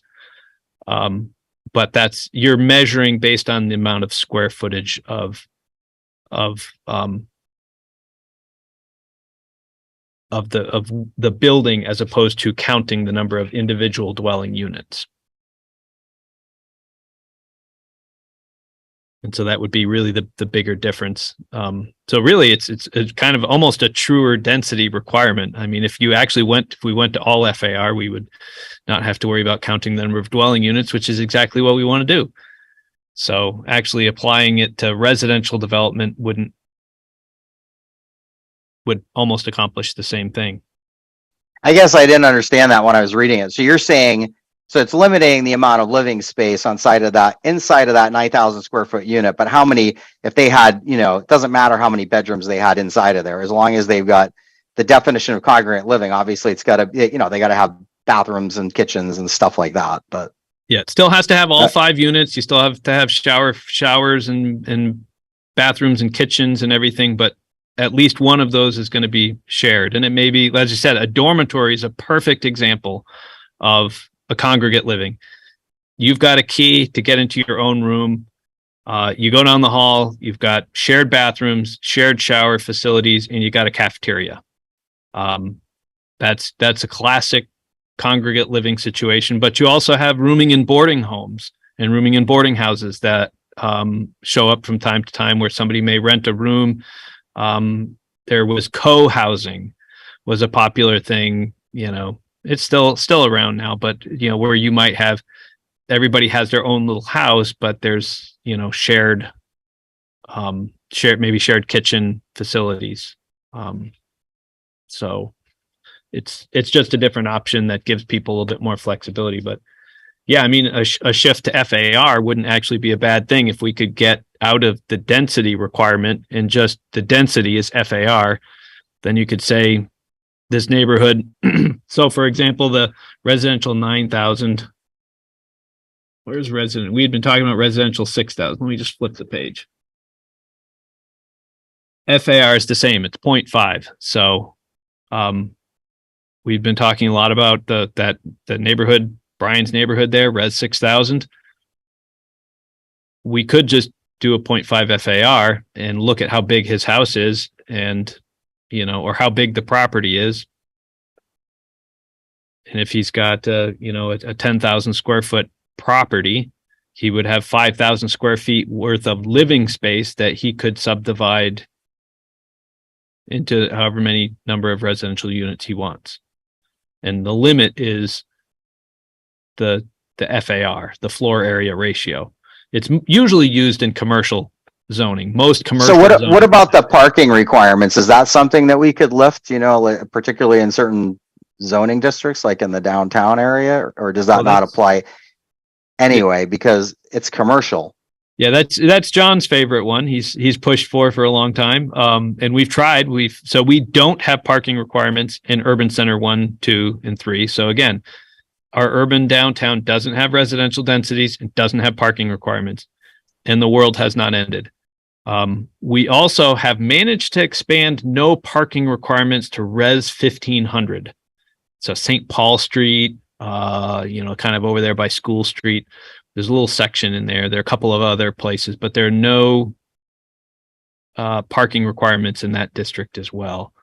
But you're measuring based on the amount of square footage of the building as opposed to counting the number of individual dwelling units. And so that would be really the bigger difference. So really it's kind of almost a truer density requirement. I mean, if we went to all FAR, we would not have to worry about counting the number of dwelling units, which is exactly what we want to do. So actually applying it to residential development would almost accomplish the same thing. I guess I didn't understand that when I was reading it. So you're saying, so it's limiting the amount of living space inside of that 9,000 square foot unit, but how many, if they had, it doesn't matter how many bedrooms they had inside of there, as long as they've got the definition of congregate living, obviously it's got to, they got to have bathrooms and kitchens and stuff like that. But yeah, it still has to have all 5 units. You still have to have showers and bathrooms and kitchens and everything, but at least one of those is going to be shared. And it may be, as you said, a dormitory is a perfect example of a congregate living. You've got a key to get into your own room. You go down the hall, you've got shared bathrooms, shared shower facilities, and you got a cafeteria. That's a classic congregate living situation, but you also have rooming and boarding homes and rooming and boarding houses that show up from time to time where somebody may rent a room. There was co-housing was a popular thing, it's still around now, but where you might have everybody has their own little house, but there's shared kitchen facilities. So it's just a different option that gives people a little bit more flexibility. But yeah, I mean, a shift to FAR wouldn't actually be a bad thing if we could get out of the density requirement and just the density is FAR. Then you could say this neighborhood. So for example, the residential 9,000, where's resident? We had been talking about residential 6,000. Let me just flip the page. FAR is the same. It's 0.5. So we've been talking a lot about the neighborhood, Brian's neighborhood there, res 6,000. We could just do a 0.5 FAR and look at how big his house is and or how big the property is. And if he's got, a 10,000 square foot property, he would have 5,000 square feet worth of living space that he could subdivide into however many number of residential units he wants. And the limit is the FAR, the floor area ratio. It's usually used in commercial zoning. Most commercial. So what about the parking requirements? Is that something that we could lift, particularly in certain zoning districts, like in the downtown area, or does that not apply anyway because it's commercial? Yeah, that's John's favorite one. He's pushed for a long time. And we've tried. So we don't have parking requirements in urban center 1, 2, and 3. So again, our urban downtown doesn't have residential densities. It doesn't have parking requirements, and the world has not ended. We also have managed to expand no parking requirements to res 1500. So St. Paul Street, kind of over there by School Street. There's a little section in there. There are a couple of other places, but there are no parking requirements in that district as well.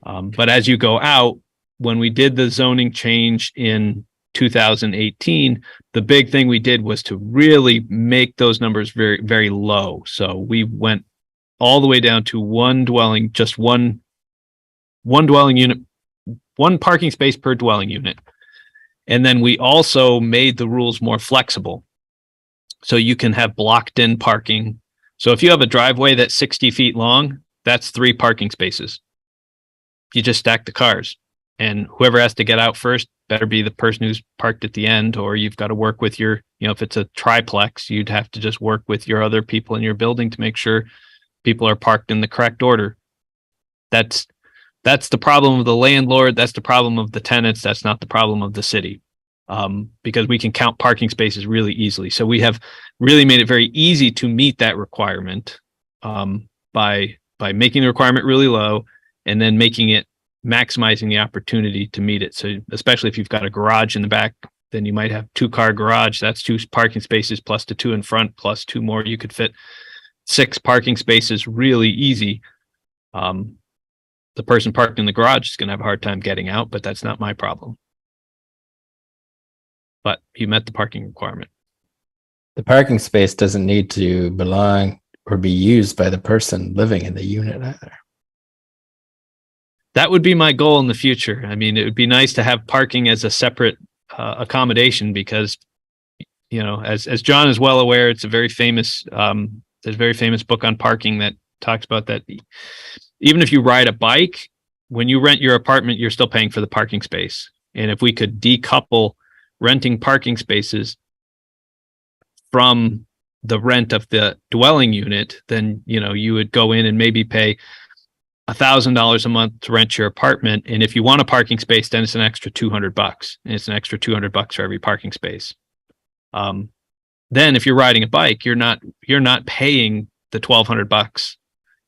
But as you go out, when we did the zoning change in 2018, the big thing we did was to really make those numbers very, very low. So we went all the way down to one dwelling unit, one parking space per dwelling unit. And then we also made the rules more flexible. So you can have blocked in parking. So if you have a driveway that's 60 feet long, that's 3 parking spaces. You just stack the cars. And whoever has to get out first better be the person who's parked at the end, or you've got to work with your, if it's a triplex, you'd have to just work with your other people in your building to make sure people are parked in the correct order. That's the problem of the landlord. That's the problem of the tenants. That's not the problem of the city, because we can count parking spaces really easily. So we have really made it very easy to meet that requirement by making the requirement really low and then maximizing the opportunity to meet it. So especially if you've got a garage in the back, then you might have 2-car garage. That's 2 parking spaces plus the 2 in front plus 2 more. You could fit 6 parking spaces really easy. The person parked in the garage is going to have a hard time getting out, but that's not my problem. But you met the parking requirement. The parking space doesn't need to belong or be used by the person living in the unit either. That would be my goal in the future. I mean, it would be nice to have parking as a separate accommodation because, you know, as John is well aware, it's a very famous, there's a very famous book on parking that talks about that. Even if you ride a bike, when you rent your apartment, you're still paying for the parking space. And if we could decouple renting parking spaces from the rent of the dwelling unit, then, you know, you would go in and maybe pay $1,000 a month to rent your apartment. And if you want a parking space, then it's an extra $200, and it's an extra $200 for every parking space. Then if you're riding a bike, you're not paying the $1,200.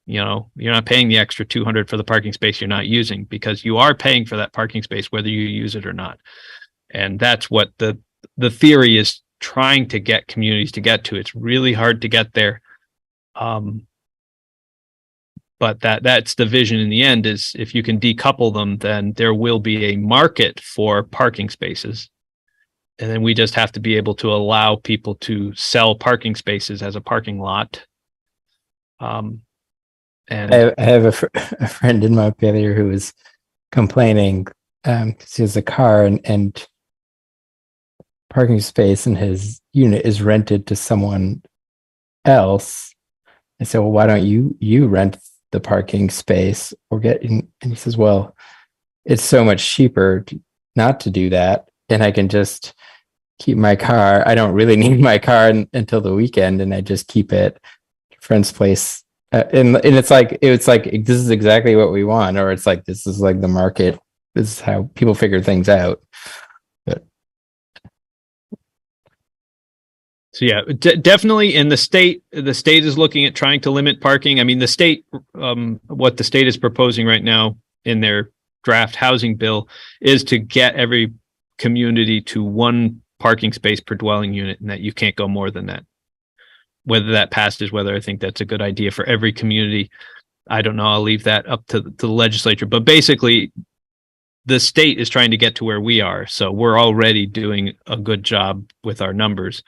You know, you're not paying the extra $200 for the parking space you're not using, because you are paying for that parking space whether you use it or not. And that's what the theory is trying to get communities to get to. It's really hard to get there. But that's the vision in the end, is if you can decouple them, then there will be a market for parking spaces. And then we just have to be able to allow people to sell parking spaces as a parking lot. And I have a friend in Montpelier who was complaining because he has a car and parking space in his unit is rented to someone else. I said, well, why don't you rent the parking space or get in? And he says, well, it's so much cheaper not to do that. And I can just keep my car. I don't really need my car until the weekend, and I just keep it at a friend's place. And it's like this is exactly what we want, or it's like this is like the market. This is how people figure things out. But so yeah, definitely. In the state is looking at trying to limit parking. I mean, the state, what the state is proposing right now in their draft housing bill is to get every community to 1 parking space per dwelling unit, and that you can't go more than that. Whether that passed is whether I think that's a good idea for every community. I don't know. I'll leave that up to the legislature. But basically, the state is trying to get to where we are. So we're already doing a good job with our numbers.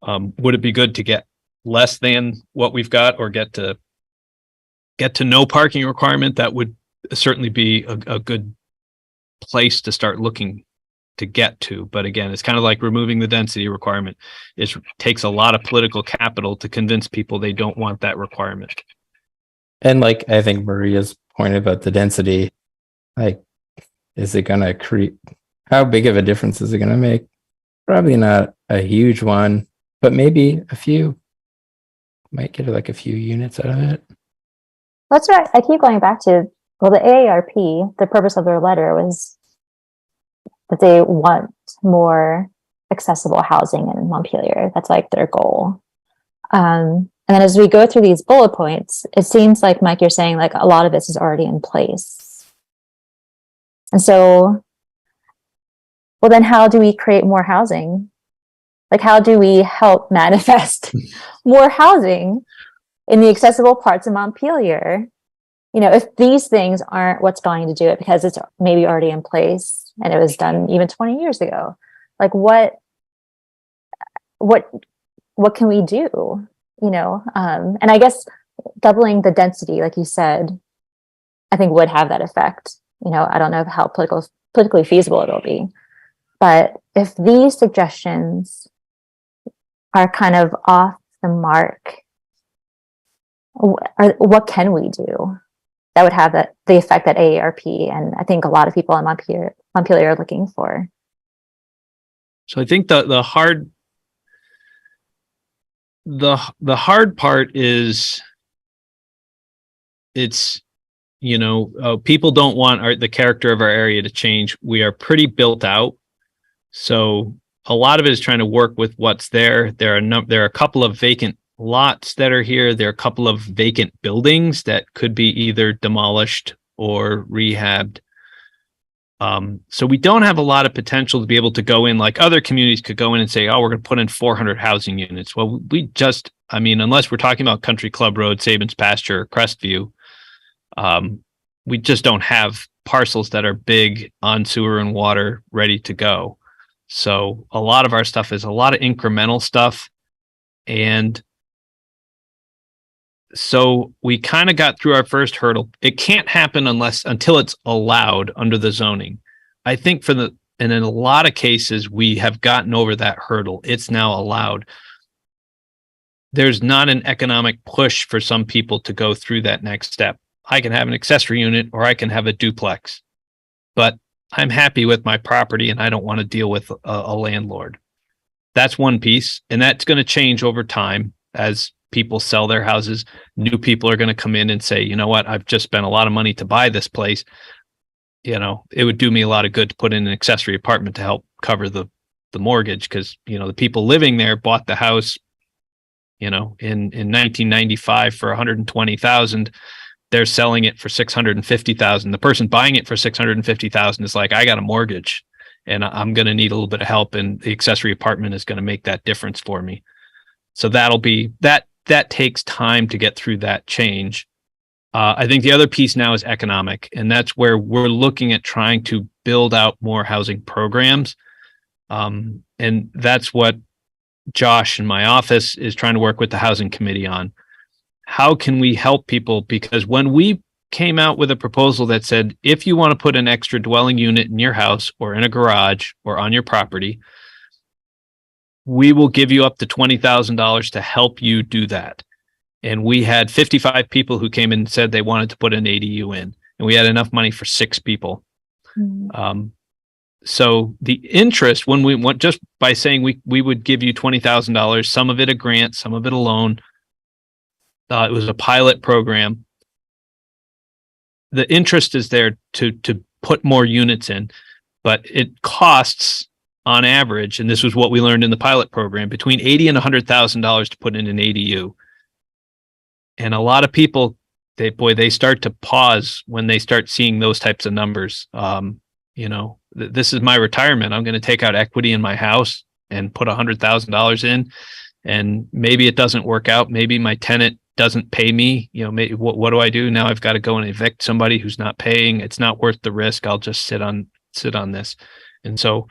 Would it be good to get less than what we've got, or get to no parking requirement? That would certainly be a good place to start looking to get to. But again, it's kind of like removing the density requirement. It takes a lot of political capital to convince people they don't want that requirement. and like I think Maria's point about the density, like, is it going to create? How big of a difference is it going to make? Probably not a huge one, but maybe a few. Might get like a few units out of it. That's right. I keep going back to, well, the AARP, the purpose of their letter was that they want more accessible housing in Montpelier. That's like their goal. And then as we go through these bullet points, it seems like, Mike, you're saying like a lot of this is already in place. And so, well, then how do we create more housing? Like, how do we help manifest more housing in the accessible parts of Montpelier? You know, if these things aren't what's going to do it, because it's maybe already in place and it was done even 20 years ago, like what can we do? You know, and I guess doubling the density, like you said, I think would have that effect. You know, I don't know how politically feasible it'll be, but if these suggestions are kind of off the mark, what can we do that would have the effect that AARP and I think a lot of people in Montpelier are looking for? So I think the hard part is it's, you know, people don't want the character of our area to change. We are pretty built out. So a lot of it is trying to work with what's there. There are a couple of vacant lots that are here. There are a couple of vacant buildings that could be either demolished or rehabbed. So we don't have a lot of potential to be able to go in like other communities could go in and say, oh, we're going to put in 400 housing units. Well, I mean, unless we're talking about Country Club Road, Sabins Pasture, Crestview, we just don't have parcels that are big on sewer and water ready to go. So a lot of our stuff is a lot of incremental stuff. And so we kind of got through our first hurdle. It can't happen until it's allowed under the zoning. I think and in a lot of cases, we have gotten over that hurdle. It's now allowed. There's not an economic push for some people to go through that next step. I can have an accessory unit or I can have a duplex, but I'm happy with my property and I don't want to deal with a landlord. That's one piece. And that's going to change over time as people sell their houses. New people are going to come in and say, you know what, I've just spent a lot of money to buy this place. You know, it would do me a lot of good to put in an accessory apartment to help cover the mortgage. Cause you know, the people living there bought the house, you know, in 1995 for 120,000. They're selling it for 650,000. The person buying it for 650,000 is like, I got a mortgage and I'm going to need a little bit of help. And the accessory apartment is going to make that difference for me. So that takes time to get through that change. I think the other piece now is economic, and that's where we're looking at trying to build out more housing programs. And that's what Josh in my office is trying to work with the housing committee on. How can we help people? Because when we came out with a proposal that said, if you want to put an extra dwelling unit in your house or in a garage or on your property, we will give you up to $20,000 to help you do that. And we had 55 people who came in and said they wanted to put an ADU in, and we had enough money for 6 people. Mm-hmm. So the interest, when we went, just by saying we would give you $20,000, some of it a grant, some of it a loan. It was a pilot program. The interest is there to put more units in, but it costs on average, and this was what we learned in the pilot program, between $80,000 and $100,000 to put in an ADU. And a lot of people, they start to pause when they start seeing those types of numbers. You know, this is my retirement. I'm going to take out equity in my house and put $100,000 in, and maybe it doesn't work out. Maybe my tenant doesn't pay me. You know, maybe, what do I do now? I've got to go and evict somebody who's not paying. It's not worth the risk. I'll just sit on this. And so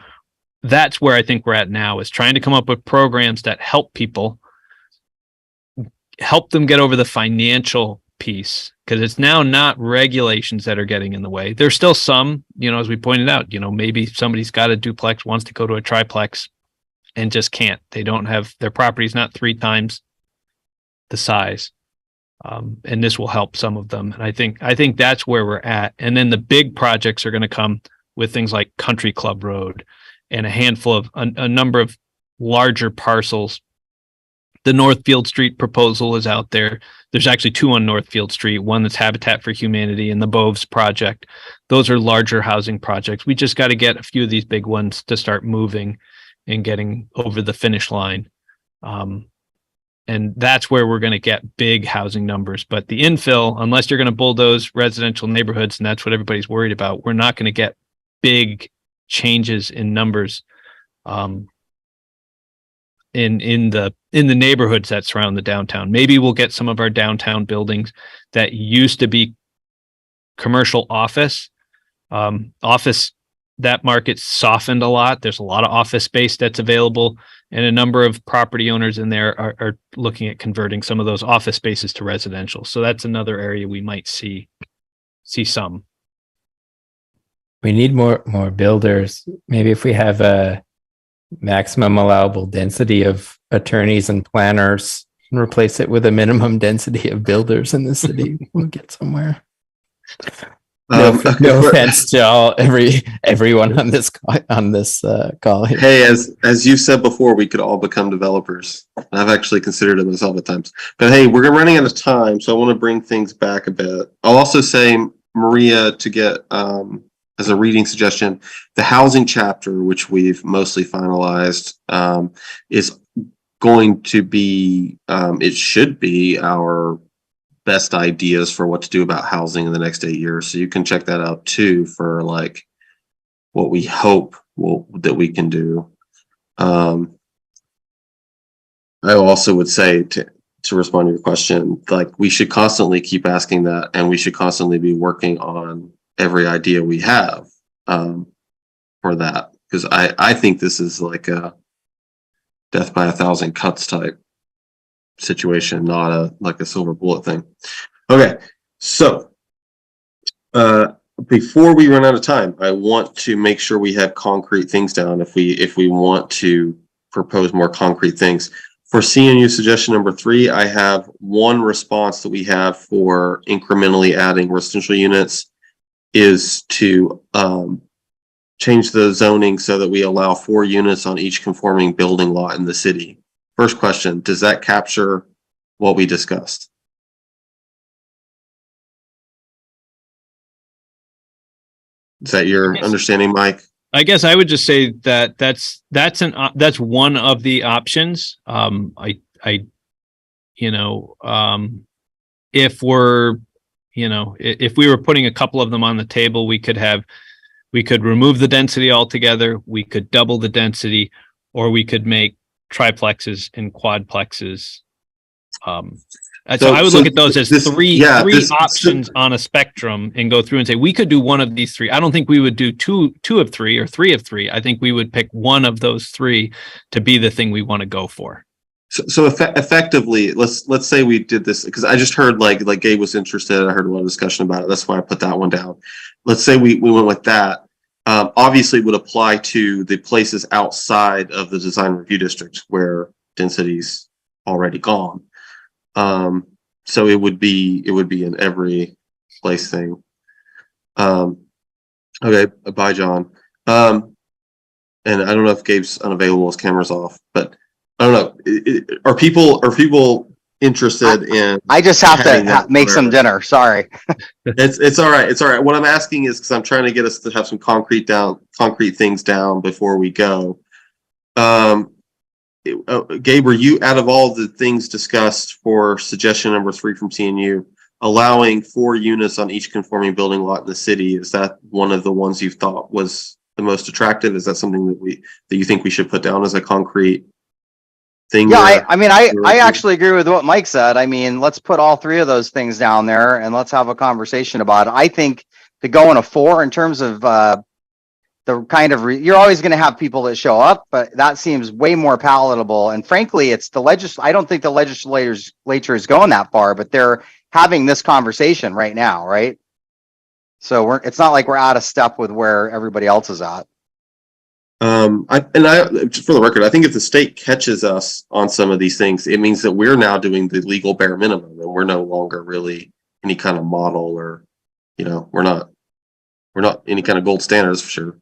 that's where I think we're at now, is trying to come up with programs that help people, help them get over the financial piece, because it's now not regulations that are getting in the way. There's still some, you know, as we pointed out, you know, maybe somebody's got a duplex, wants to go to a triplex and just can't. They don't have, their property's not 3 times the size. And this will help some of them. And I think that's where we're at. And then the big projects are going to come with things like Country Club Road and a handful of a number of larger parcels. The Northfield Street proposal is out there. There's actually 2 on Northfield Street, one that's Habitat for Humanity and the Boves project. Those are larger housing projects. We just got to get a few of these big ones to start moving and getting over the finish line. And that's where we're going to get big housing numbers. But the infill, unless you're going to bulldoze residential neighborhoods, and that's what everybody's worried about, we're not going to get big changes in numbers in the neighborhoods that surround the downtown. Maybe we'll get some of our downtown buildings that used to be commercial office. That market softened a lot. There's a lot of office space that's available, and a number of property owners in there are looking at converting some of those office spaces to residential. So that's another area we might see some. We need more builders. Maybe if we have a maximum allowable density of attorneys and planners and replace it with a minimum density of builders in the city, we'll get somewhere. No offense to everyone on this call here. Hey, as you said before, we could all become developers. I've actually considered it myself at times. But hey, we're running out of time, so I want to bring things back a bit. I'll also say, Maria, to get as a reading suggestion, the housing chapter, which we've mostly finalized, is going to be, it should be our best ideas for what to do about housing in the next 8 years. So you can check that out too for like what we hope that we can do. I also would say to respond to your question, like we should constantly keep asking that, and we should constantly be working on every idea we have for that, because I think this is like a death by 1,000 cuts type situation, not a silver bullet thing. Okay, so before we run out of time, I want to make sure we have concrete things down if we want to propose more concrete things. For CNU suggestion number 3, I have one response that we have for incrementally adding residential units is to change the zoning so that we allow 4 units on each conforming building lot in the city. First question, does that capture what we discussed? Is that your understanding, Mike? I guess I would just say that that's one of the options. If we're, if we were putting a couple of them on the table, we could remove the density altogether. We could double the density, or we could make triplexes and quadplexes. So I would look at those as three options on a spectrum and go through and say, we could do one of these 3. I don't think we would do two of 3 or 3 of 3. I think we would pick one of those 3 to be the thing we want to go for. So effectively, let's say we did this, because I just heard like Gabe was interested. I heard a lot of discussion about it. That's why I put that one down. Let's say we went with that. Obviously, it would apply to the places outside of the design review district where density's already gone. So it would be an every place thing. Okay, bye, John. And I don't know if Gabe's unavailable, his camera's off, but I don't know. Are people interested in? I just have to make some dinner. Sorry. It's all right. It's all right. What I'm asking is because I'm trying to get us to have some concrete things down before we go. Gabe, were you, out of all the things discussed for suggestion number 3 from CNU, allowing 4 units on each conforming building lot in the city, is that one of the ones you thought was the most attractive? Is that something that you think we should put down as a concrete thing? Yeah, I actually agree with what Mike said. I mean, let's put all 3 of those things down there and let's have a conversation about it. I think to go in a 4 in terms of the kind of you're always going to have people that show up, but that seems way more palatable. And frankly, it's I don't think the legislature is going that far, but they're having this conversation right now, right? So it's not like we're out of step with where everybody else is at. Just for the record, I think if the state catches us on some of these things, it means that we're now doing the legal bare minimum, and we're no longer really any kind of model, or we're not any kind of gold standards for sure.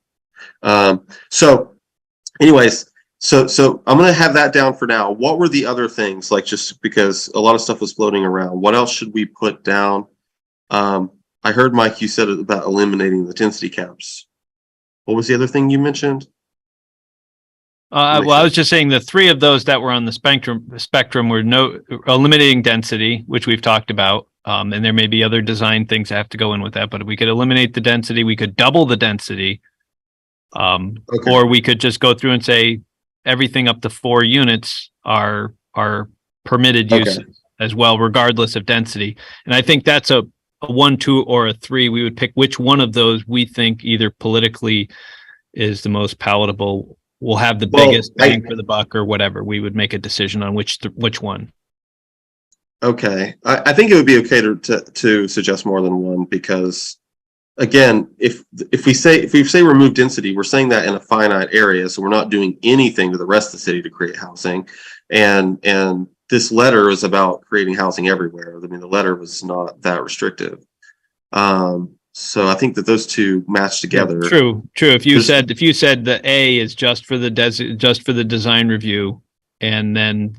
So anyways, so I'm going to have that down for now. What were the other things, like, just because a lot of stuff was floating around? What else should we put down? I heard, Mike, you said about eliminating the density caps. What was the other thing you mentioned? Well, I was just saying the 3 of those that were on the spectrum were eliminating density, which we've talked about. And there may be other design things that have to go in with that, but we could eliminate the density. We could double the density. Okay. Or we could just go through and say everything up to 4 units are permitted uses as well, regardless of density. And I think that's a 1, 2, or a 3. We would pick which one of those we think either politically is the most palatable, will have the biggest bang for the buck, or whatever. We would make a decision on which one. Okay, I think it would be okay to suggest more than one, because again, if we say remove density, we're saying that in a finite area, so we're not doing anything to the rest of the city to create housing. And this letter is about creating housing everywhere. I mean, the letter was not that restrictive. So I think that those 2 match together. True. If you said the A is just for the design review, and then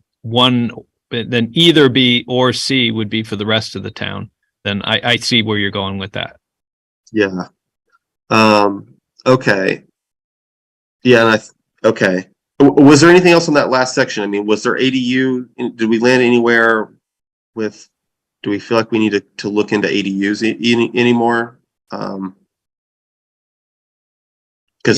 either B or C would be for the rest of the town, then I see where you're going with that. Yeah. Okay. Yeah. Okay. Was there anything else on that last section? I mean, was there ADU? Did we land anywhere with do we feel like we need to look into ADUs anymore? Because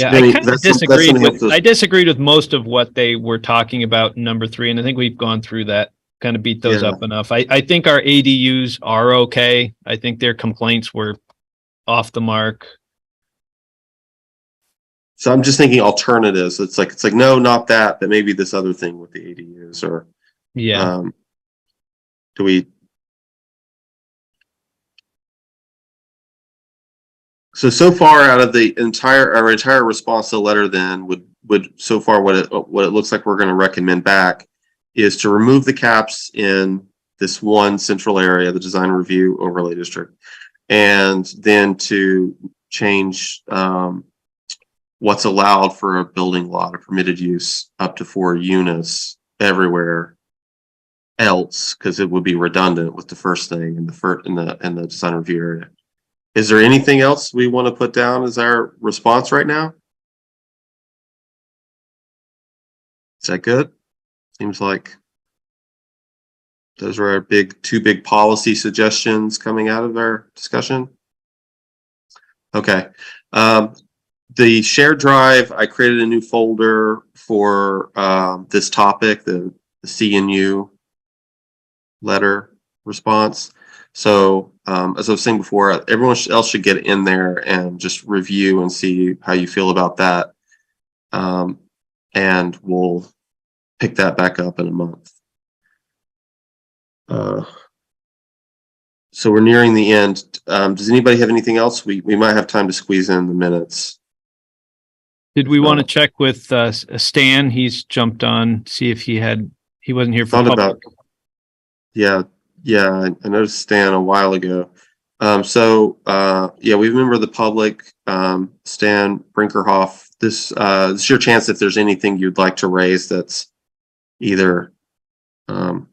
Yeah, I kind of disagreed with. I disagreed with most of what they were talking about in number 3, and I think we've gone through that. Kind of beat those up enough. I think our ADUs are okay. I think their complaints were off the mark. So I'm just thinking alternatives. It's like no, not that, but maybe this other thing with the ADUs, or do we? So far out of our entire response to the letter, then would so far what it looks like we're going to recommend back is to remove the caps in this one central area, the design review overlay district, and then to change what's allowed for a building lot, a permitted use up to 4 units everywhere else, because it would be redundant with the first thing in the design review area. Is there anything else we want to put down as our response right now? Is that good? Seems like those are our two big policy suggestions coming out of our discussion. Okay. The shared drive, I created a new folder for this topic, the CNU letter response. So as I was saying before, everyone else should get in there and just review and see how you feel about that. And we'll pick that back up in a month. So we're nearing the end. Does anybody have anything else? We might have time to squeeze in the minutes. Did we want to check with Stan? He's jumped on, see if he wasn't here for public. Yeah, I noticed Stan a while ago. We remember the public. Stan Brinkerhoff, this is your chance if there's anything you'd like to raise that's either on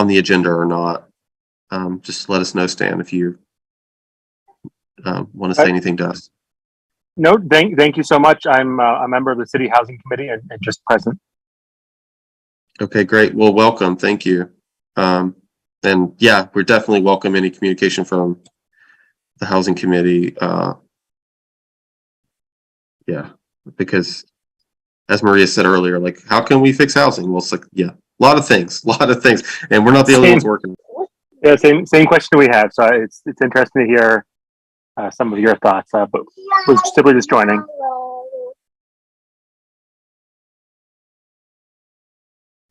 the agenda or not. Just let us know, Stan, if you want to say anything to us. No, thank you so much. I'm a member of the City Housing Committee and just present. Okay, great. Well, welcome. Thank you. And yeah, we're definitely welcome any communication from the Housing Committee. Because as Maria said earlier, like, how can we fix housing? Well, it's like, a lot of things, and we're not the only ones working. Yeah, same question we have. So it's interesting to hear some of your thoughts, but was simply just joining.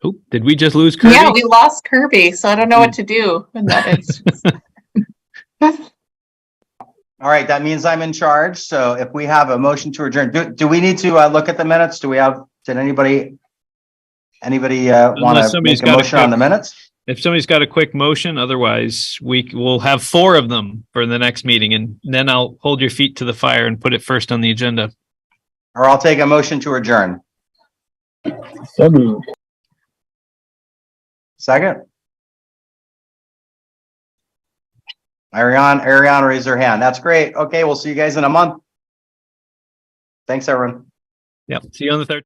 Oh, did we just lose Kirby? Yeah, we lost Kirby, so I don't know what to do in that instance. All right, that means I'm in charge. So if we have a motion to adjourn, do we need to look at the minutes? Did anybody want to make a motion on the minutes? If somebody's got a quick motion, otherwise we'll have 4 of them for the next meeting, and then I'll hold your feet to the fire and put it first on the agenda. Or I'll take a motion to adjourn. Second. Ariane raised her hand. That's great. Okay, we'll see you guys in a month. Thanks, everyone. Yep. See you on the 3rd.